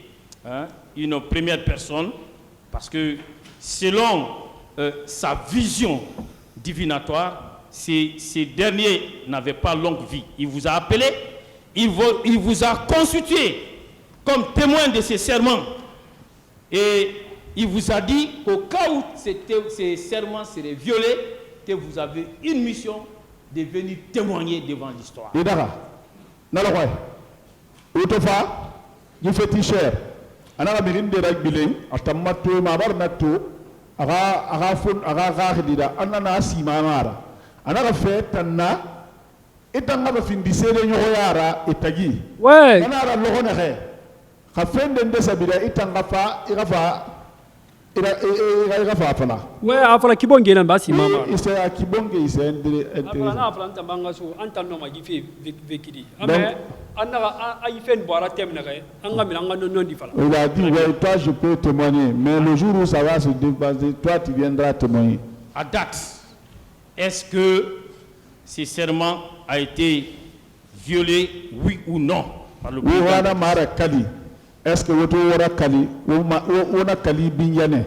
[SPEAKER 1] une première personne, parce que selon sa vision divinatoire, ces derniers n'avaient pas longue vie. Il vous a appelé, il vous a constitué comme témoin de ces serments. Et il vous a dit qu'au cas où ces serments seraient violés, que vous avez une mission de venir témoigner devant l'histoire.
[SPEAKER 2] Ouais.
[SPEAKER 3] khafende sabira itangafa irafa irafa fala
[SPEAKER 2] ouais afala kibonge na basi mama
[SPEAKER 3] isa kibonge isa
[SPEAKER 2] afala na afala ntambanga so antanno ma gife vekidi ame anna ayifen boara temna kay anga milanga non di fala
[SPEAKER 3] il a dit ouais toi je peux témoigner mais le jour où ça va se dépasser toi tu viendras témoigner.
[SPEAKER 1] À date, est-ce que ce serment a été violé, oui ou non, par le président?
[SPEAKER 3] Est-ce que vous avez Kali Kali Binyane?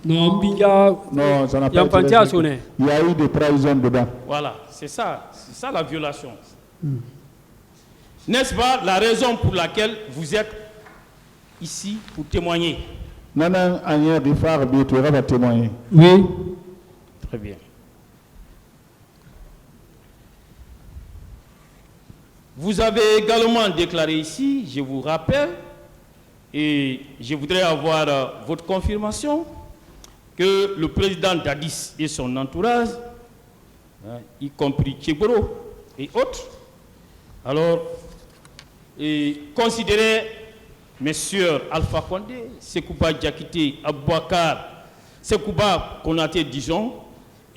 [SPEAKER 2] Non, Binya.
[SPEAKER 3] Non, ça n'a pas été. Il y a eu des trahisons dedans.
[SPEAKER 1] Voilà, c'est ça la violation. N'est-ce pas la raison pour laquelle vous êtes ici pour témoigner?
[SPEAKER 3] Nana Anya Rifar Bitoura va témoigner.
[SPEAKER 2] Oui.
[SPEAKER 1] Très bien. Vous avez également déclaré ici, je vous rappelle, et je voudrais avoir votre confirmation, que le président Dadis et son entourage, y compris Tchéboro et autres, alors, considéraient messieurs Alpha Condé, Sekouba Diakité, Aboubakar, Sekouba Konaté Dijon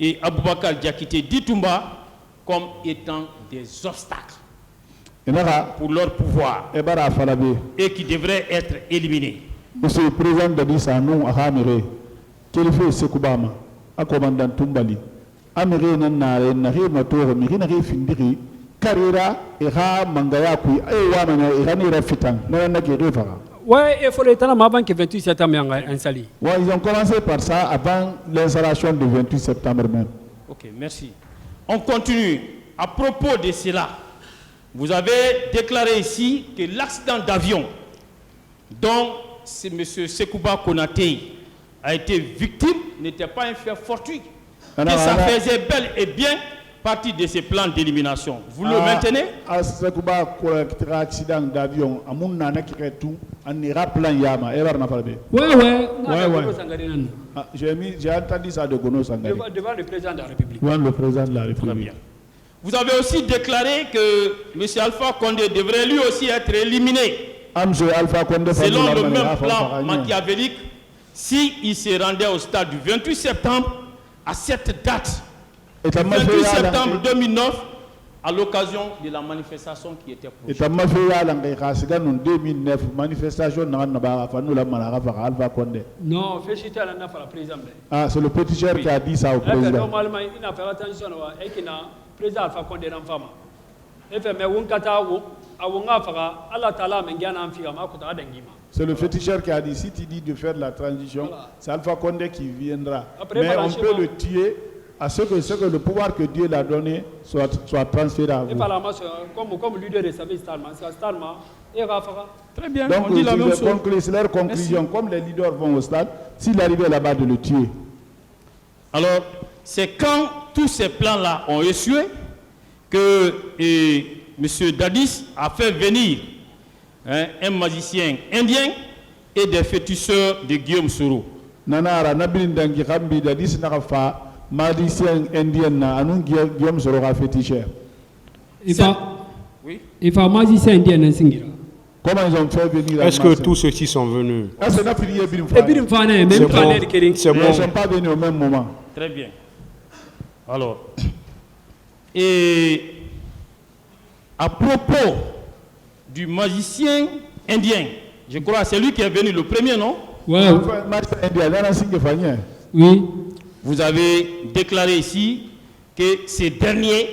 [SPEAKER 1] et Aboubakar Diakité Ditumba comme étant des obstacles pour leur pouvoir et qui devraient être éliminés.
[SPEAKER 3] Monsieur le président Dadis a nous à Améré, qu'il fait Sekoubama, à commandant Tumbali, Améré Nanare, Nari Motor, Mirinari Findiri, Carrera, Era, Mangayakui, Ewana, Iranira Fitan, Nanaki Rivara.
[SPEAKER 2] Ouais, il faut le temps avant que 28 septembre installé.
[SPEAKER 3] Ouais, ils ont commencé par ça avant l'installation du 28 septembre même.
[SPEAKER 1] Ok, merci. On continue. À propos de cela, vous avez déclaré ici que l'accident d'avion dont M. Sekouba Konaté a été victime n'était pas un fait fortuit. Que ça faisait bel et bien partie de ces plans d'élimination. Vous le maintenez?
[SPEAKER 3] Sekouba Konaté accident d'avion, à mon nana qui est tout, on ira plan Yama. Ouais. J'ai entendu ça de Gono Sangari.
[SPEAKER 2] Devant le président de la République.
[SPEAKER 3] Devant le président de la République.
[SPEAKER 1] Vous avez aussi déclaré que M. Alpha Condé devrait lui aussi être éliminé. Selon le même plan machiavélique, s'il se rendait au stade du 28 septembre, à cette date, le 28 septembre 2009, à l'occasion de la manifestation qui était prochaine.
[SPEAKER 2] Non, féliciter à la président.
[SPEAKER 3] Ah, c'est le petit cher qui a dit ça au président.
[SPEAKER 2] Normalement, il a fait attention et qu'il a président Alpha Condé dans femme. Et fait mais on kata awonga fara Allah taala mengana amfika makuta adangima.
[SPEAKER 3] C'est le féticheur qui a dit si tu dis de faire la transition, voilà. C'est Alpha Condé qui viendra. Après, mais on peut le tuer à ce que le pouvoir que Dieu l'a donné soit transféré à vous.
[SPEAKER 2] Et par la masse, comme leader de service Stalma, et Rafara.
[SPEAKER 1] Très bien.
[SPEAKER 3] Donc
[SPEAKER 1] on dit la même chose.
[SPEAKER 3] C'est leur conclusion. Merci. Comme les leaders vont au stade, s'il arrivait là-bas de le tuer.
[SPEAKER 1] Alors, c'est quand tous ces plans-là ont échoué que M. Dadis a fait venir un magicien indien et des féticheurs de Guillaume Soro.
[SPEAKER 3] Nanara Nabilindangi Rambi Dadis Narafa, magicien indien na anun Guillaume Soro a féticheur.
[SPEAKER 2] Oui. Il faut magicien indien en Singira.
[SPEAKER 3] Comment ils ont fait venir?
[SPEAKER 4] Est-ce que tous ceux qui sont venus?
[SPEAKER 3] C'est bon. Ils ne sont pas venus au même moment.
[SPEAKER 1] Très bien. Alors, et à propos du magicien indien, je crois que c'est lui qui est venu le premier, non?
[SPEAKER 2] Ouais.
[SPEAKER 1] Oui. Vous avez déclaré ici que ce dernier,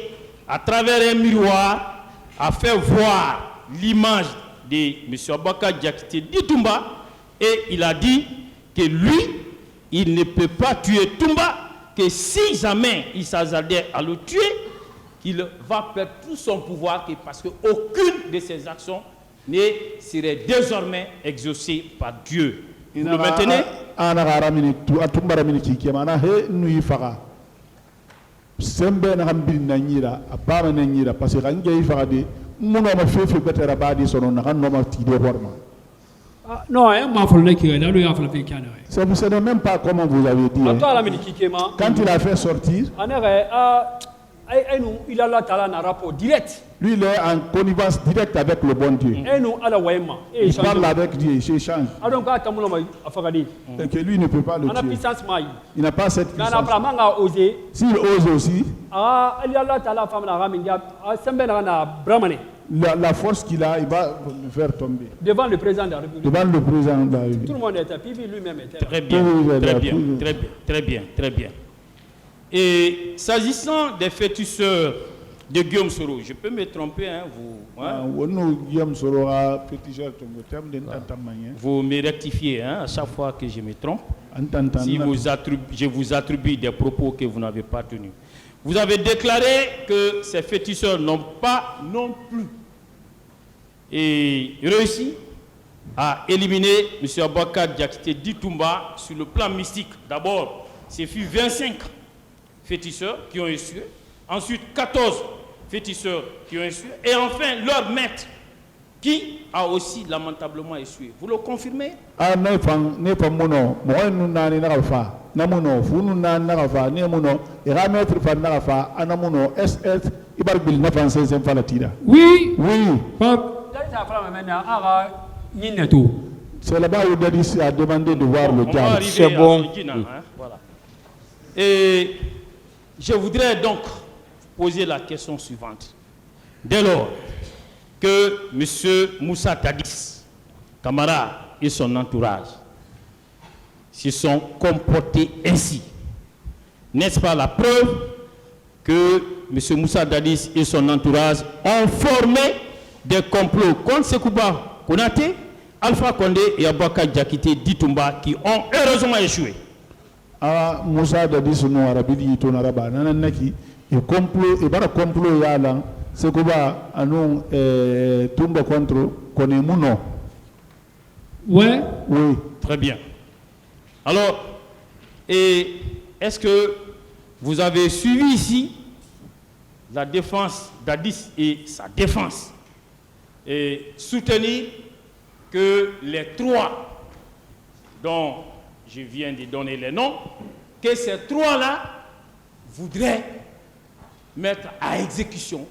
[SPEAKER 1] à travers un miroir, a fait voir l'image de M. Aboubakar Diakité Ditumba et il a dit que lui, il ne peut pas tuer Toumba, que si jamais il s'hasardait à le tuer, il va perdre tout son pouvoir parce qu'aucune de ses actions ne serait désormais exaucée par Dieu. Vous le maintenez?
[SPEAKER 2] Non,
[SPEAKER 3] ça ne même pas comment vous avez dit. Quand il a fait sortir,
[SPEAKER 2] il a un rapport direct.
[SPEAKER 3] Lui, il est en connivence directe avec le bon Dieu. Il parle avec Dieu, il échange. Et que lui ne peut pas le tuer. Il n'a pas cette puissance. S'il ose aussi, la force qu'il a, il va le faire tomber.
[SPEAKER 2] Devant le président de la République.
[SPEAKER 3] Devant le président de la République.
[SPEAKER 2] Tout le monde était, Pivi lui-même était.
[SPEAKER 1] Très bien, très bien, très bien, très bien, très bien. Et s'agissant des féticheurs de Guillaume Soro, je peux me tromper, hein, vous me rectifiez hein, à chaque fois que je me trompe. Si je vous attribue des propos que vous n'avez pas tenus. Vous avez déclaré que ces féticheurs n'ont pas non plus réussi à éliminer M. Aboubakar Diakité Ditumba sur le plan mystique. D'abord, ce fut 25 féticheurs qui ont échoué. Ensuite, 14 féticheurs qui ont échoué. Et enfin, leur maître qui a aussi lamentablement échoué. Vous le confirmez?
[SPEAKER 2] Oui.
[SPEAKER 3] Oui. C'est là-bas où Dadis a demandé de voir le diable.
[SPEAKER 1] C'est bon. Voilà. Et je voudrais donc poser la question suivante. Dès lors que M. Moussa Dadis, Camara et son entourage se sont comportés ainsi, n'est-ce pas la preuve que M. Moussa Dadis et son entourage ont formé des complots contre Sekouba Konaté, Alpha Condé et Aboubakar Diakité Ditumba qui ont heureusement échoué?
[SPEAKER 3] Moussa Dadis no arabidi to naraba nanaki et complot yala Sekouba anon Tumba contre Konemuno.
[SPEAKER 2] Ouais.
[SPEAKER 3] Oui.
[SPEAKER 1] Très bien. Alors, est-ce que vous avez suivi ici la défense d'Adis et sa défense et soutenir que les trois dont je viens de donner les noms, que ces trois-là voudraient mettre à exécution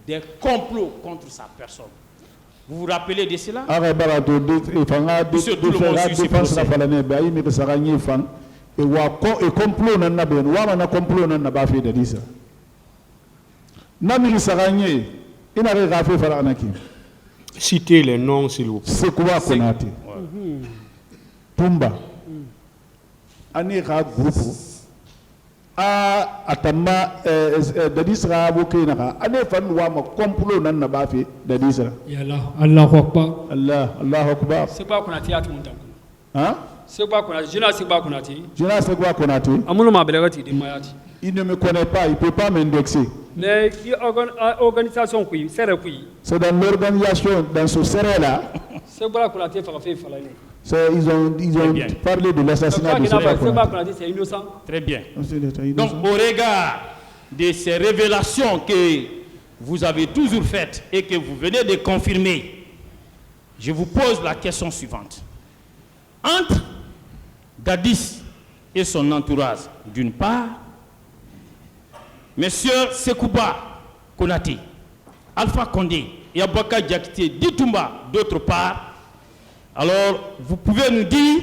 [SPEAKER 1] des complots contre sa personne? Vous vous rappelez de cela? Monsieur, tout le monde suit ce procès.
[SPEAKER 4] Citez les noms, s'il vous plaît.
[SPEAKER 3] Sekouba Konaté, Tumba, Anira Groupe, Atama Dadis Raboke Nara, Anefan Wama complot Nana Bafi, Dadis.
[SPEAKER 2] Allah Akbar.
[SPEAKER 3] Allah Akbar.
[SPEAKER 2] Sekouba Konaté a tout le monde.
[SPEAKER 3] Hein?
[SPEAKER 2] Sekouba Konaté, Général Sekouba Konaté.
[SPEAKER 3] Général Sekouba Konaté. Il ne me connaît pas, il ne peut pas m'indexer.
[SPEAKER 2] Mais organisation,
[SPEAKER 3] c'est dans l'organisation, dans ce serré-là. Ils ont parlé de l'assassinat de Sekouba Konaté.
[SPEAKER 2] C'est innocent.
[SPEAKER 1] Très bien. Donc, au regard de ces révélations que vous avez toujours faites et que vous venez de confirmer, je vous pose la question suivante. Entre Dadis et son entourage, d'une part, Monsieur Sekouba Konaté, Alpha Condé et Aboubakar Diakité Ditumba, d'autre part, alors vous pouvez nous dire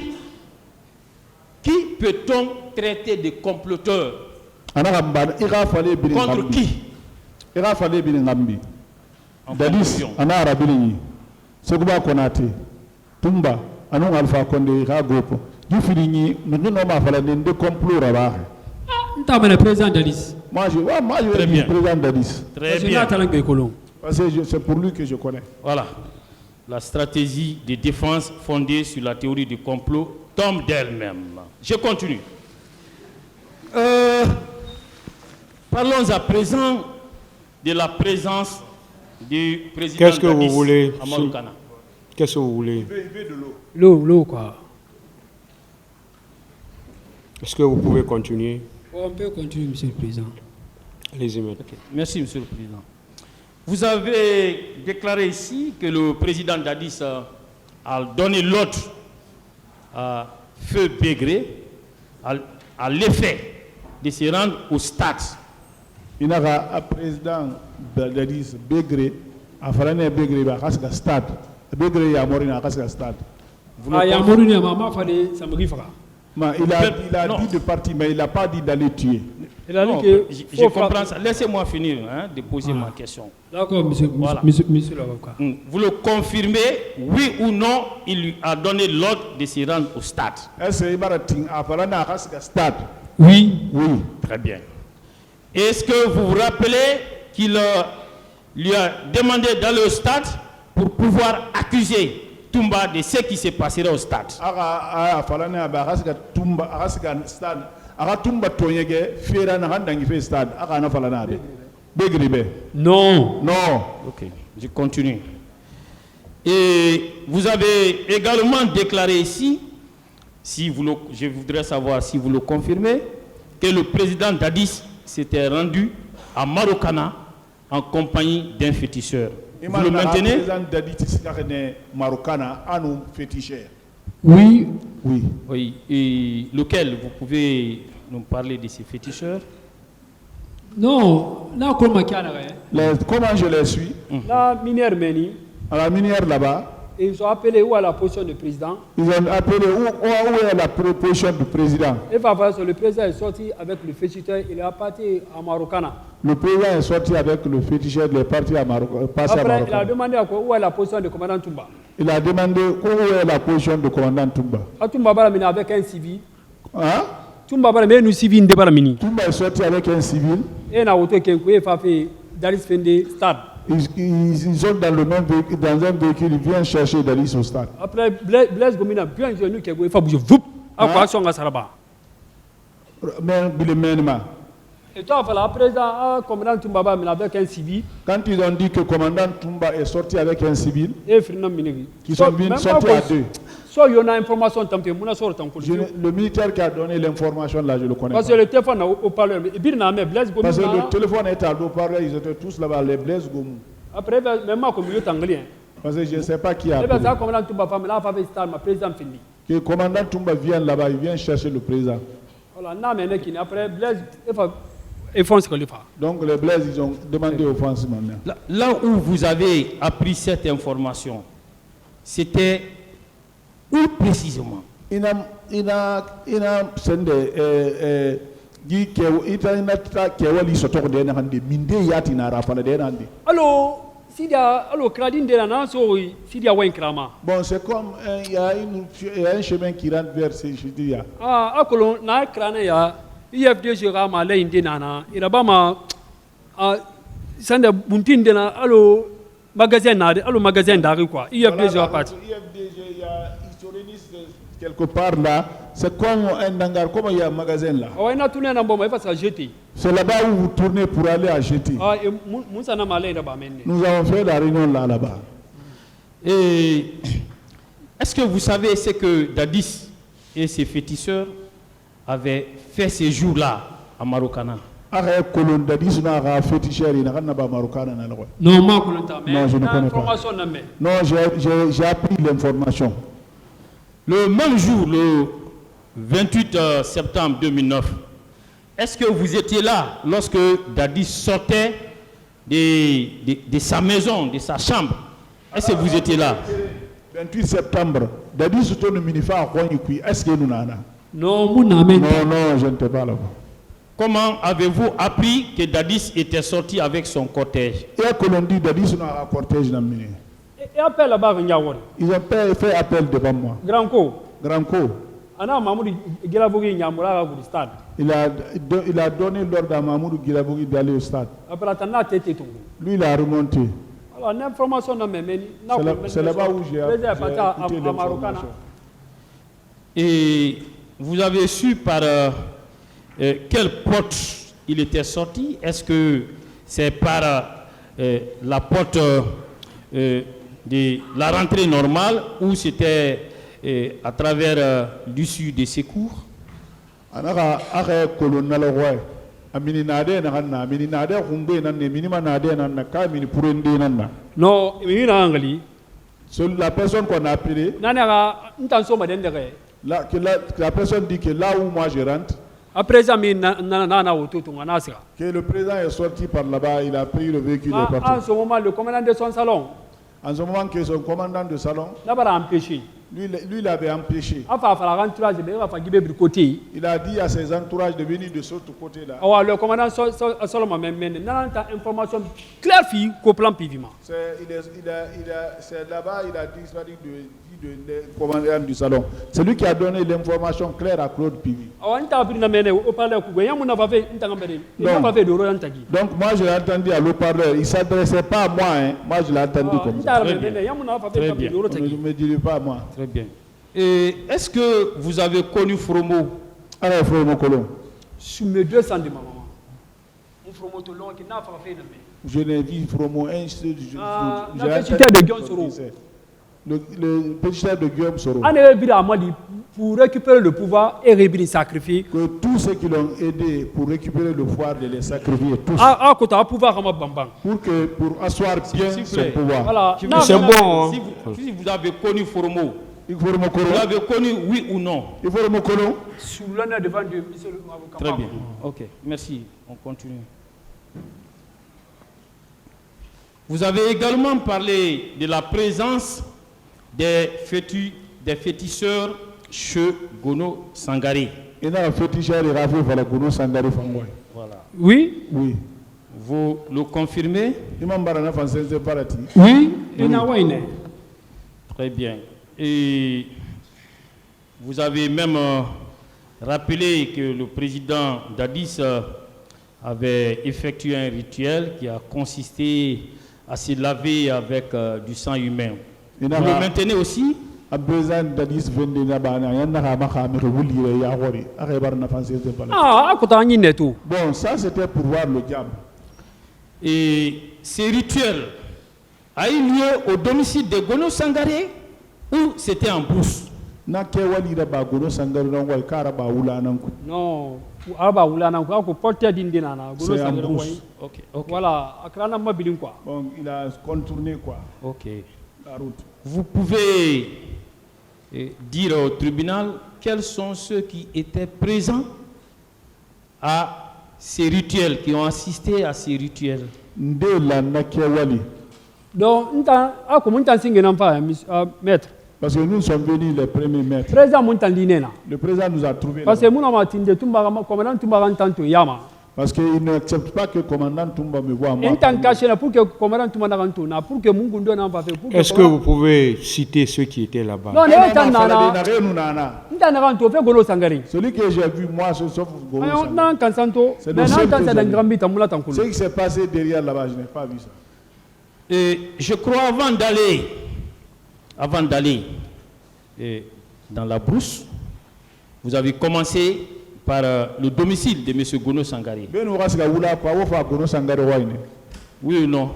[SPEAKER 1] qui peut-on traiter de comploteur? Contre qui?
[SPEAKER 3] Dadis, Anara Bilini, Sekouba Konaté, Tumba, Anon Alpha Condé, Ragopo, du Filigny, nous n'avons pas fait de complot là-bas.
[SPEAKER 2] Le président Dadis.
[SPEAKER 3] Moi, je dis président Dadis.
[SPEAKER 1] Très bien.
[SPEAKER 3] Parce que c'est pour lui que je connais.
[SPEAKER 1] Voilà. La stratégie de défense fondée sur la théorie du complot tombe d'elle-même. Je continue. Parlons à présent de la présence du président
[SPEAKER 4] Qu'est-ce que
[SPEAKER 1] Dadis
[SPEAKER 4] vous voulez?
[SPEAKER 1] à Marokana.
[SPEAKER 4] Qu'est-ce que vous voulez?
[SPEAKER 2] L'eau, quoi.
[SPEAKER 4] Est-ce que vous pouvez continuer?
[SPEAKER 2] On peut continuer, Monsieur le Président.
[SPEAKER 4] Allez-y, maître.
[SPEAKER 1] Okay. Merci, Monsieur le Président. Vous avez déclaré ici que le président Dadis a donné l'ordre à Feu Bégré, à l'effet de se rendre au stade
[SPEAKER 3] Il y a un président d'Addis, Begré, à Farané Begré, à Kaska Stade. Begré, il y a Morine à Kaska Stade.
[SPEAKER 2] Il y a Morine à Maman, ça me rifera.
[SPEAKER 3] Il a dit de partir, mais il n'a pas dit d'aller tuer.
[SPEAKER 2] Il a dit
[SPEAKER 1] que je comprends ça. Laissez-moi finir de poser ma question.
[SPEAKER 2] D'accord, monsieur l'avocat.
[SPEAKER 1] Vous le confirmez, oui ou non, il lui a donné l'ordre de se rendre au stade?
[SPEAKER 2] Oui.
[SPEAKER 3] Oui.
[SPEAKER 1] Très bien. Est-ce que vous vous rappelez qu'il lui a demandé d'aller au stade pour pouvoir accuser Toumba de ce qui s'est passé au stade?
[SPEAKER 2] Non.
[SPEAKER 3] Non.
[SPEAKER 1] Ok, je continue. Et vous avez également déclaré ici, je voudrais savoir si vous le confirmez, que le président Dadis s'était rendu à Marokana en compagnie d'un féticheur. Vous le maintenez?
[SPEAKER 2] Oui.
[SPEAKER 3] Oui.
[SPEAKER 1] Oui. Et lequel? Vous pouvez nous parler de ces féticheurs?
[SPEAKER 2] Non.
[SPEAKER 3] Comment je les suis?
[SPEAKER 2] La minière Meni.
[SPEAKER 3] À la minière là-bas.
[SPEAKER 2] Ils ont appelé où à la position du président?
[SPEAKER 3] Ils ont appelé où est la position du président?
[SPEAKER 2] Et le président est sorti avec le féticheur, il est parti à Marokana.
[SPEAKER 3] Le président est sorti avec le féticheur, il est parti à Marokana.
[SPEAKER 2] Après, il a demandé où est la position du commandant Toumba.
[SPEAKER 3] Il a demandé où est la position du commandant Toumba.
[SPEAKER 2] Toumba va avec un civil.
[SPEAKER 3] Hein?
[SPEAKER 2] Toumba va avec un civil.
[SPEAKER 3] Toumba est sorti avec un civil.
[SPEAKER 2] Et il a auto qui a fait Dalis Fende stade.
[SPEAKER 3] Ils sont dans le même véhicule, dans un véhicule, ils viennent chercher Dalis au stade.
[SPEAKER 2] Après, Blaise Gomina, bien jeune qui a fait bouger, voup, à quoi son Saraba. Et toi, le président, commandant Toumba, avec un civil.
[SPEAKER 3] Quand ils ont dit que le commandant Toumba est sorti avec un civil,
[SPEAKER 2] ils
[SPEAKER 3] sont sortis à deux.
[SPEAKER 2] Soit il y a une information,
[SPEAKER 3] le militaire qui a donné l'information là, je le connais.
[SPEAKER 2] Parce que le téléphone au parleur,
[SPEAKER 3] parce que le téléphone était à l'eau parleur, ils étaient tous là-bas, les Blaise Gomou.
[SPEAKER 2] Après, même moi, comme anglais.
[SPEAKER 3] Parce que je ne sais pas qui a appelé. Que le commandant Toumba vient là-bas, il vient chercher le président. Donc les Blaise, ils ont demandé offense maintenant.
[SPEAKER 1] Là où vous avez appris cette information, c'était où précisément?
[SPEAKER 2] Alors,
[SPEAKER 3] bon, c'est comme il y a un chemin qui rentre vers ces chitiya.
[SPEAKER 2] IFDG rama la indina ina ba ma sanda buntin dina allo magasin na allo magasin d'arrêt quoi IFDG va partir.
[SPEAKER 3] IFDG il y a quelque part là, c'est comme un hangar, comme il y a un magasin là.
[SPEAKER 2] Ouais, na tourner na bomba, il va se jeter.
[SPEAKER 3] C'est là-bas où vous tournez pour aller à jeter.
[SPEAKER 2] Ah, et Moussa na malé là-bas maintenant.
[SPEAKER 3] Nous avons fait la réunion là-bas.
[SPEAKER 1] Et est-ce que vous savez ce que Dadis et ses féticheurs avaient fait ces jours-là à Marokana?
[SPEAKER 3] Non, je ne connais pas. Non, j'ai appris l'information.
[SPEAKER 1] Le même jour, le 28 septembre 2009, est-ce que vous étiez là lorsque Dadis sortait de sa maison, de sa chambre? Est-ce que vous étiez là?
[SPEAKER 3] 28 septembre, Dadis se tourne minifa est-ce que nous n'avons?
[SPEAKER 2] Non,
[SPEAKER 3] je ne sais pas là-bas.
[SPEAKER 1] Comment avez-vous appris que Dadis était sorti avec son cortège?
[SPEAKER 3] Et que l'on dit Dadis n'a un cortège dans le
[SPEAKER 2] et appel là-bas,
[SPEAKER 3] ils ont fait appel devant moi.
[SPEAKER 2] Grand Co.
[SPEAKER 3] Il a donné l'ordre à Mamoudou Guilabogui d'aller au stade. Lui, il a remonté.
[SPEAKER 2] Alors, l'information
[SPEAKER 3] c'est là-bas où j'ai écouté l'information.
[SPEAKER 1] Et vous avez su par quelle porte il était sorti? Est-ce que c'est par la porte de la rentrée normale ou c'était à travers l'issue des secours?
[SPEAKER 2] Non,
[SPEAKER 3] la personne qu'on a appelée, la personne dit que là où moi je rentre,
[SPEAKER 2] Après ça,
[SPEAKER 3] que le président est sorti par là-bas, il a pris le véhicule et est
[SPEAKER 2] en
[SPEAKER 3] parti.
[SPEAKER 2] ce moment, le commandant de son salon
[SPEAKER 3] En ce moment que son commandant de salon,
[SPEAKER 2] n'a empêché.
[SPEAKER 3] lui il avait empêché. Il a dit à ses entourages de venir de ce côté-là.
[SPEAKER 2] Le commandant Salom a même information claire qu'au plan piviment.
[SPEAKER 3] C'est là-bas, il a disparu de commandant du salon. C'est lui qui a donné l'information claire à Claude Pivi. Donc moi je l'ai entendu à l'eau-parleur. Il ne s'adressait pas à moi. Hein. Moi je l'ai entendu comme ça.
[SPEAKER 1] Très bien.
[SPEAKER 3] Ne me direz pas à moi.
[SPEAKER 1] Très bien. Et est-ce que vous avez connu Fromo?
[SPEAKER 3] Alors Fromo Colomb.
[SPEAKER 2] Sur mes 200 de ma maman.
[SPEAKER 3] Je n'ai vu Fromo un seul jour. Le pétiteur de Guillaume Soro.
[SPEAKER 2] Pour récupérer le pouvoir et les sacrifier.
[SPEAKER 3] Que tous ceux qui l'ont aidé pour récupérer le pouvoir, de les sacrifier tous. Pour asseoir bien son pouvoir.
[SPEAKER 2] Voilà.
[SPEAKER 4] C'est bon.
[SPEAKER 1] Si vous avez connu Fromo, vous
[SPEAKER 3] l'avez
[SPEAKER 1] l'avez connu, oui ou non?
[SPEAKER 3] Il faut le Mokolo.
[SPEAKER 2] Sous l'honneur devant Dieu, monsieur le avocat.
[SPEAKER 1] Très bien. Ok, merci. On continue. Vous avez également parlé de la présence des féticheurs chez Gono Sangaré.
[SPEAKER 3] Voilà.
[SPEAKER 2] Oui.
[SPEAKER 3] Oui.
[SPEAKER 1] Vous le confirmez?
[SPEAKER 2] Oui.
[SPEAKER 1] Très bien. Et vous avez même rappelé que le président Dadis avait effectué un rituel qui a consisté à se laver avec du sang humain. Vous le maintenez aussi?
[SPEAKER 3] Bon, ça c'était pour voir le diable.
[SPEAKER 1] Et ces rituels a eu lieu au domicile de Gono Sangaré ou c'était en brousse?
[SPEAKER 2] Non,
[SPEAKER 3] c'est en brousse.
[SPEAKER 1] Ok.
[SPEAKER 2] Voilà,
[SPEAKER 3] Bon, il a contourné quoi.
[SPEAKER 1] Ok.
[SPEAKER 3] La route.
[SPEAKER 1] Vous pouvez dire au tribunal quels sont ceux qui étaient présents à ces rituels, qui ont assisté à ces rituels.
[SPEAKER 2] Donc, maître.
[SPEAKER 3] Parce que nous sommes venus les premiers maîtres. Le président nous a trouvés. Parce qu'il n'accepte pas que le commandant Toumba me voit moi.
[SPEAKER 4] Est-ce que vous pouvez citer ceux qui étaient là-bas?
[SPEAKER 3] Celui que j'ai vu, moi, sauf Golo. Ce qui s'est passé derrière là-bas, je n'ai pas vu ça.
[SPEAKER 1] Et je crois avant d'aller dans la brousse, vous avez commencé par le domicile de M. Gono Sangaré. Oui ou non?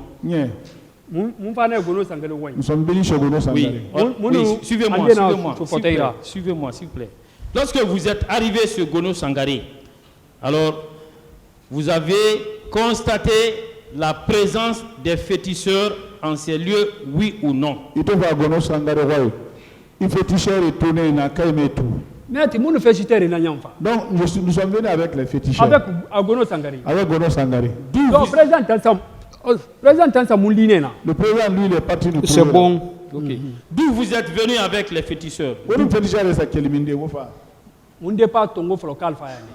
[SPEAKER 3] Nous sommes venus chez Gono Sangaré.
[SPEAKER 1] Oui, suivez-moi, s'il vous plaît. Lorsque vous êtes arrivé sur Gono Sangaré, alors vous avez constaté la présence des féticheurs en ces lieux, oui ou non?
[SPEAKER 2] Donc, nous
[SPEAKER 3] sommes venus avec les féticheurs.
[SPEAKER 2] Avec Gono Sangaré.
[SPEAKER 3] Donc, le président, lui, il est parti nous trouver.
[SPEAKER 4] C'est bon.
[SPEAKER 1] Okay. D'où vous êtes venu avec les féticheurs?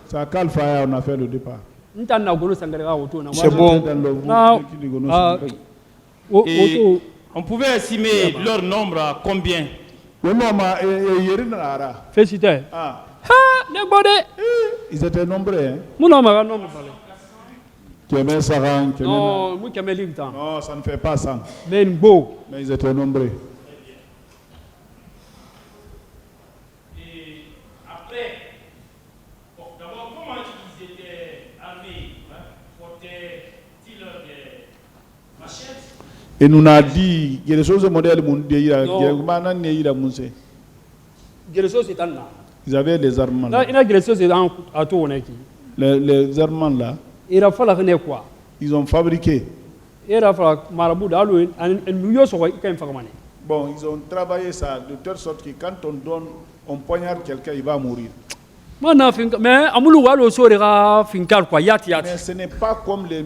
[SPEAKER 3] C'est à Kalfaya on a fait le départ.
[SPEAKER 4] C'est bon.
[SPEAKER 1] Et on pouvait estimer leur nombre à combien?
[SPEAKER 3] Ils étaient nombreux. Hein? Non, ça ne fait pas ça. Mais ils étaient nombreux.
[SPEAKER 1] Et après, d'abord, comment ils étaient armés? Portaient-ils des machettes?
[SPEAKER 3] Et nous a dit il y a des choses modèles ils avaient des armements là. Les armements là, ils ont fabriqué. Bon, ils ont travaillé ça de telle sorte que quand on poignarde quelqu'un, il va mourir.
[SPEAKER 2] Mais Amoulou Walo Sorera Finkar quoi, yat.
[SPEAKER 3] Mais ce n'est pas comme les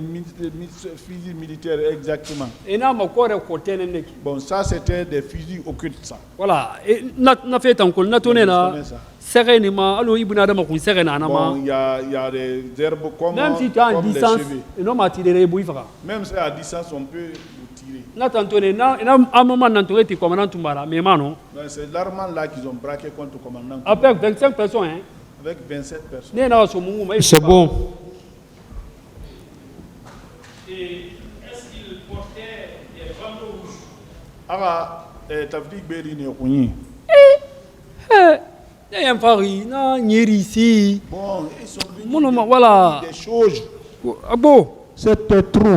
[SPEAKER 3] fusils militaires exactement.
[SPEAKER 2] Et n'a pas quoi côté.
[SPEAKER 3] Bon, ça c'était des fusils occultes ça.
[SPEAKER 2] Voilà, et n'a fait un col, n'a tourné là. Sereinement, alors il y a
[SPEAKER 3] des herbes comme
[SPEAKER 2] même si tu as une distance, non m'a tiré bouifra.
[SPEAKER 3] Même si à distance on peut tirer.
[SPEAKER 2] N'a tenté, n'a un moment n'entouré tes commandants Tumbara, mais non.
[SPEAKER 3] C'est l'armement là qu'ils ont braqué contre le commandant.
[SPEAKER 2] Avec 25 personnes, hein.
[SPEAKER 3] Avec 27 personnes.
[SPEAKER 4] C'est bon.
[SPEAKER 1] Et est-ce qu'il portait des bandeaux rouges?
[SPEAKER 3] Ah, Tafdik Beri ne Kouni.
[SPEAKER 2] Il y a un pari, non, ici.
[SPEAKER 3] Bon, ils sont venus
[SPEAKER 2] voilà.
[SPEAKER 3] des choses.
[SPEAKER 2] Ah bon?
[SPEAKER 3] C'était trop.
[SPEAKER 1] Vous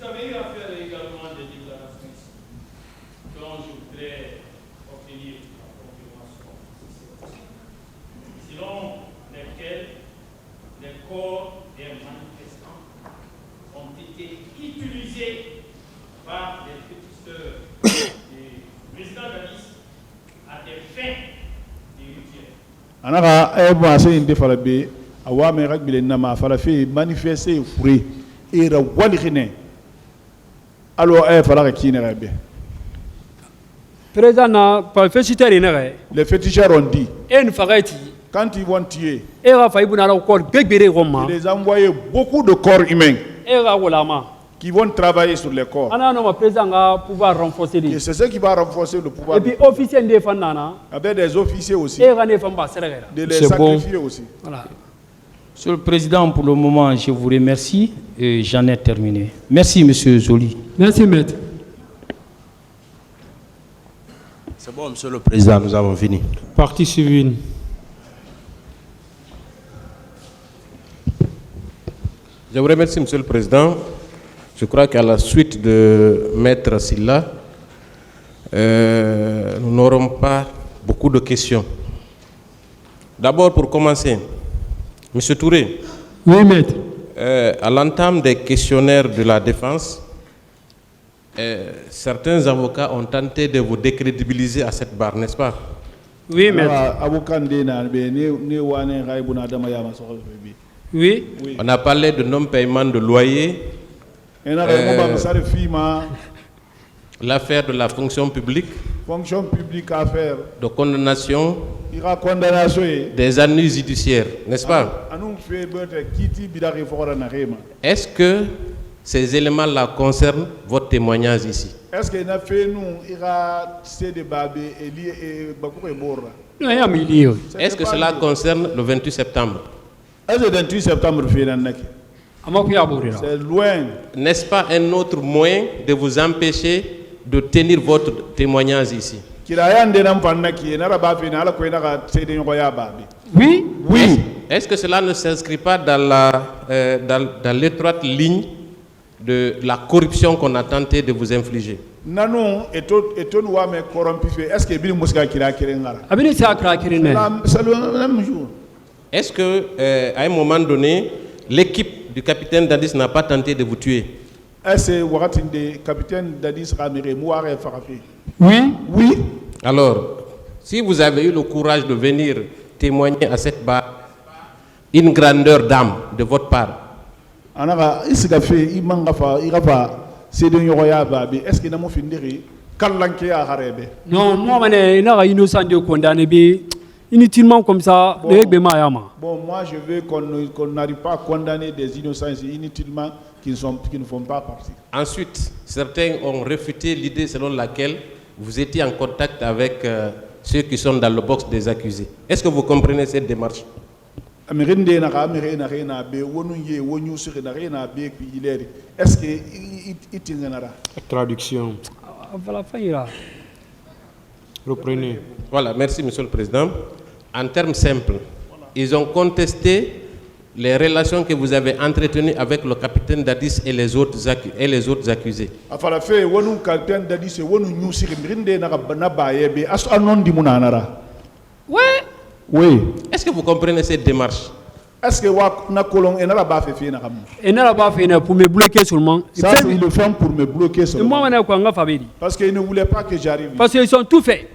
[SPEAKER 1] avez eu à faire également des déclarations dont je voudrais obtenir la confirmation, selon lesquelles les corps des manifestants ont été utilisés par les féticheurs du président Dadis à des fins irrégulières.
[SPEAKER 3] Anaka ase inde fala be awa me ragbile na ma fala fe manifester fure era walkhine alors fala ka kine rabe
[SPEAKER 2] Président na pas féticheur ine.
[SPEAKER 3] Les féticheurs ont dit
[SPEAKER 2] En fagati.
[SPEAKER 3] quand ils vont tuer
[SPEAKER 2] Et va faillir na corps begbere Roma.
[SPEAKER 3] ils les envoyer beaucoup de corps humains
[SPEAKER 2] Et va wolama.
[SPEAKER 3] qui vont travailler sur les corps.
[SPEAKER 2] Ana no président va pouvoir renforcer
[SPEAKER 3] Et c'est ce qui va renforcer le pouvoir.
[SPEAKER 2] et puis officiel de Fanana.
[SPEAKER 3] Avec des officiers aussi.
[SPEAKER 2] Et va ne font pas serrer.
[SPEAKER 3] De les sacrifier aussi.
[SPEAKER 2] Voilà.
[SPEAKER 1] Monsieur le Président, pour le moment, je vous remercie et j'en ai terminé. Merci, Monsieur Zoli.
[SPEAKER 2] Merci, maître.
[SPEAKER 5] C'est bon, Monsieur le Président, nous avons fini.
[SPEAKER 4] Partie civile.
[SPEAKER 5] Je vous remercie, Monsieur le Président. Je crois qu'à la suite de Maître Silla, nous n'aurons pas beaucoup de questions. D'abord, pour commencer, Monsieur Touré.
[SPEAKER 2] Oui, maître.
[SPEAKER 5] À l'entame des questionnaires de la défense, certains avocats ont tenté de vous décrédibiliser à cette barre, n'est-ce pas?
[SPEAKER 2] Oui, maître. Oui.
[SPEAKER 5] On a parlé de non-paiement de loyer, l'affaire de la fonction publique,
[SPEAKER 3] à faire,
[SPEAKER 5] de condamnation, des ennuis judiciaires, n'est-ce pas? Est-ce que ces éléments-là concernent votre témoignage ici?
[SPEAKER 3] Est-ce qu'il a fait nous
[SPEAKER 5] Est-ce que cela concerne le 28 septembre?
[SPEAKER 3] Est-ce que le 28 septembre c'est loin?
[SPEAKER 5] N'est-ce pas un autre moyen de vous empêcher de tenir votre témoignage ici?
[SPEAKER 2] Oui.
[SPEAKER 3] Oui.
[SPEAKER 5] Est-ce que cela ne s'inscrit pas dans l'étroite ligne de la corruption qu'on a tenté de vous infliger?
[SPEAKER 3] Est-ce que
[SPEAKER 5] Est-ce que à un moment donné, l'équipe du capitaine Dadis n'a pas tenté de vous tuer?
[SPEAKER 3] Oui. Oui.
[SPEAKER 5] Alors, si vous avez eu le courage de venir témoigner à cette barre, une grandeur d'âme de votre part,
[SPEAKER 3] est-ce que
[SPEAKER 2] non, moi, je suis innocent de condamner. Inutilement comme ça,
[SPEAKER 3] bon, moi je veux qu'on n'arrive pas à condamner des innocents inutilement qui ne font pas partie.
[SPEAKER 5] Ensuite, certains ont réfuté l'idée selon laquelle vous étiez en contact avec ceux qui sont dans le box des accusés. Est-ce que vous comprenez cette démarche?
[SPEAKER 3] Est-ce que
[SPEAKER 4] traduction. Reprenez.
[SPEAKER 5] Voilà, merci Monsieur le Président. En termes simples, ils ont contesté les relations que vous avez entretenues avec le capitaine Dadis et les autres accusés.
[SPEAKER 2] Oui.
[SPEAKER 5] Est-ce que vous comprenez cette démarche?
[SPEAKER 3] Est-ce que
[SPEAKER 2] pour me bloquer seulement.
[SPEAKER 3] Ça, ils le font pour me bloquer seulement.
[SPEAKER 2] Moi,
[SPEAKER 3] parce qu'ils ne voulaient pas que j'arrive.
[SPEAKER 2] Parce qu'ils sont tout faits.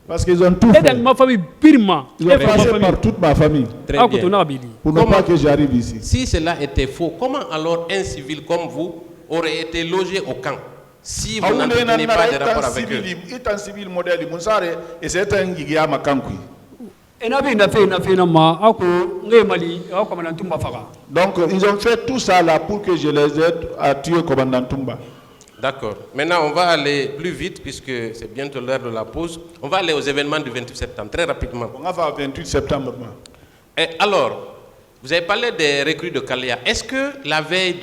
[SPEAKER 3] Parce qu'ils ont tout
[SPEAKER 2] Et
[SPEAKER 3] fait.
[SPEAKER 2] dans ma famille, pirement.
[SPEAKER 3] Ils ont passé par toute ma famille
[SPEAKER 5] Très
[SPEAKER 2] Ah,
[SPEAKER 5] bien.
[SPEAKER 2] quand on a Billy.
[SPEAKER 3] pour ne pas que j'arrive ici.
[SPEAKER 5] Si cela était faux, comment alors un civil comme vous aurait été logé au camp si vous n'entretenez pas de rapport avec eux?
[SPEAKER 3] Étant civil modèle, Moussare, et c'est un Gigia Makankui.
[SPEAKER 2] Et n'a fait ma, ako, ngay Mali, ako man tumba faka.
[SPEAKER 3] Donc, ils ont fait tout ça là pour que je les aide à tuer commandant Toumba.
[SPEAKER 5] D'accord. Maintenant, on va aller plus vite puisque c'est bientôt l'heure de la pause. On va aller aux événements du 28 septembre, très rapidement.
[SPEAKER 3] On va faire 28 septembre.
[SPEAKER 5] Et alors, vous avez parlé des recrues de Kalia. Est-ce que la veille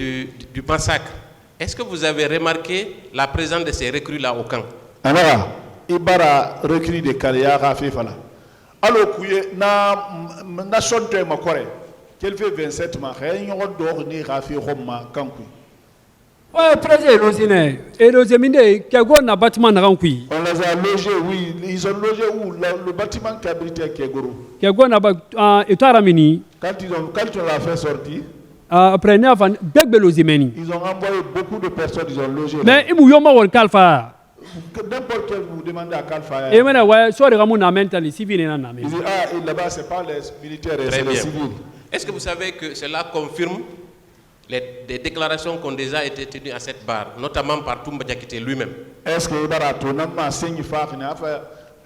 [SPEAKER 5] du massacre, est-ce que vous avez remarqué la présence de ces recrues-là au camp?
[SPEAKER 3] Alors, Ibara recrue de Kalia Rafi Fala. Alors, na sonte ma kore. Quel fait 27 ma réunion d'or ni Rafi Roma Kankui.
[SPEAKER 2] Ouais, président Rosine, et Roseminde, qui a un bâtiment na Rankui.
[SPEAKER 3] On les a logés, oui. Ils ont logé où? Le bâtiment qui abritait à Kegoro.
[SPEAKER 2] Qui a un Etaramini.
[SPEAKER 3] Quand on l'a fait sortir,
[SPEAKER 2] Après, ils
[SPEAKER 3] ont envoyé beaucoup de personnes, ils ont logé.
[SPEAKER 2] mais ils m'ont dit Kalfa.
[SPEAKER 3] N'importe quel vous demandez à Kalfa.
[SPEAKER 2] Et maintenant, ouais, soit les Ramon mental, les civils et non.
[SPEAKER 3] Il dit, ah, là-bas, ce n'est pas les militaires,
[SPEAKER 5] Très
[SPEAKER 3] c'est les
[SPEAKER 5] bien.
[SPEAKER 3] civils.
[SPEAKER 5] Est-ce que vous savez que cela confirme des déclarations qui ont déjà été tenues à cette barre, notamment par Toumba Diakité lui-même?
[SPEAKER 3] Est-ce que Ibara Tonam m'a saigné Fak, n'a fait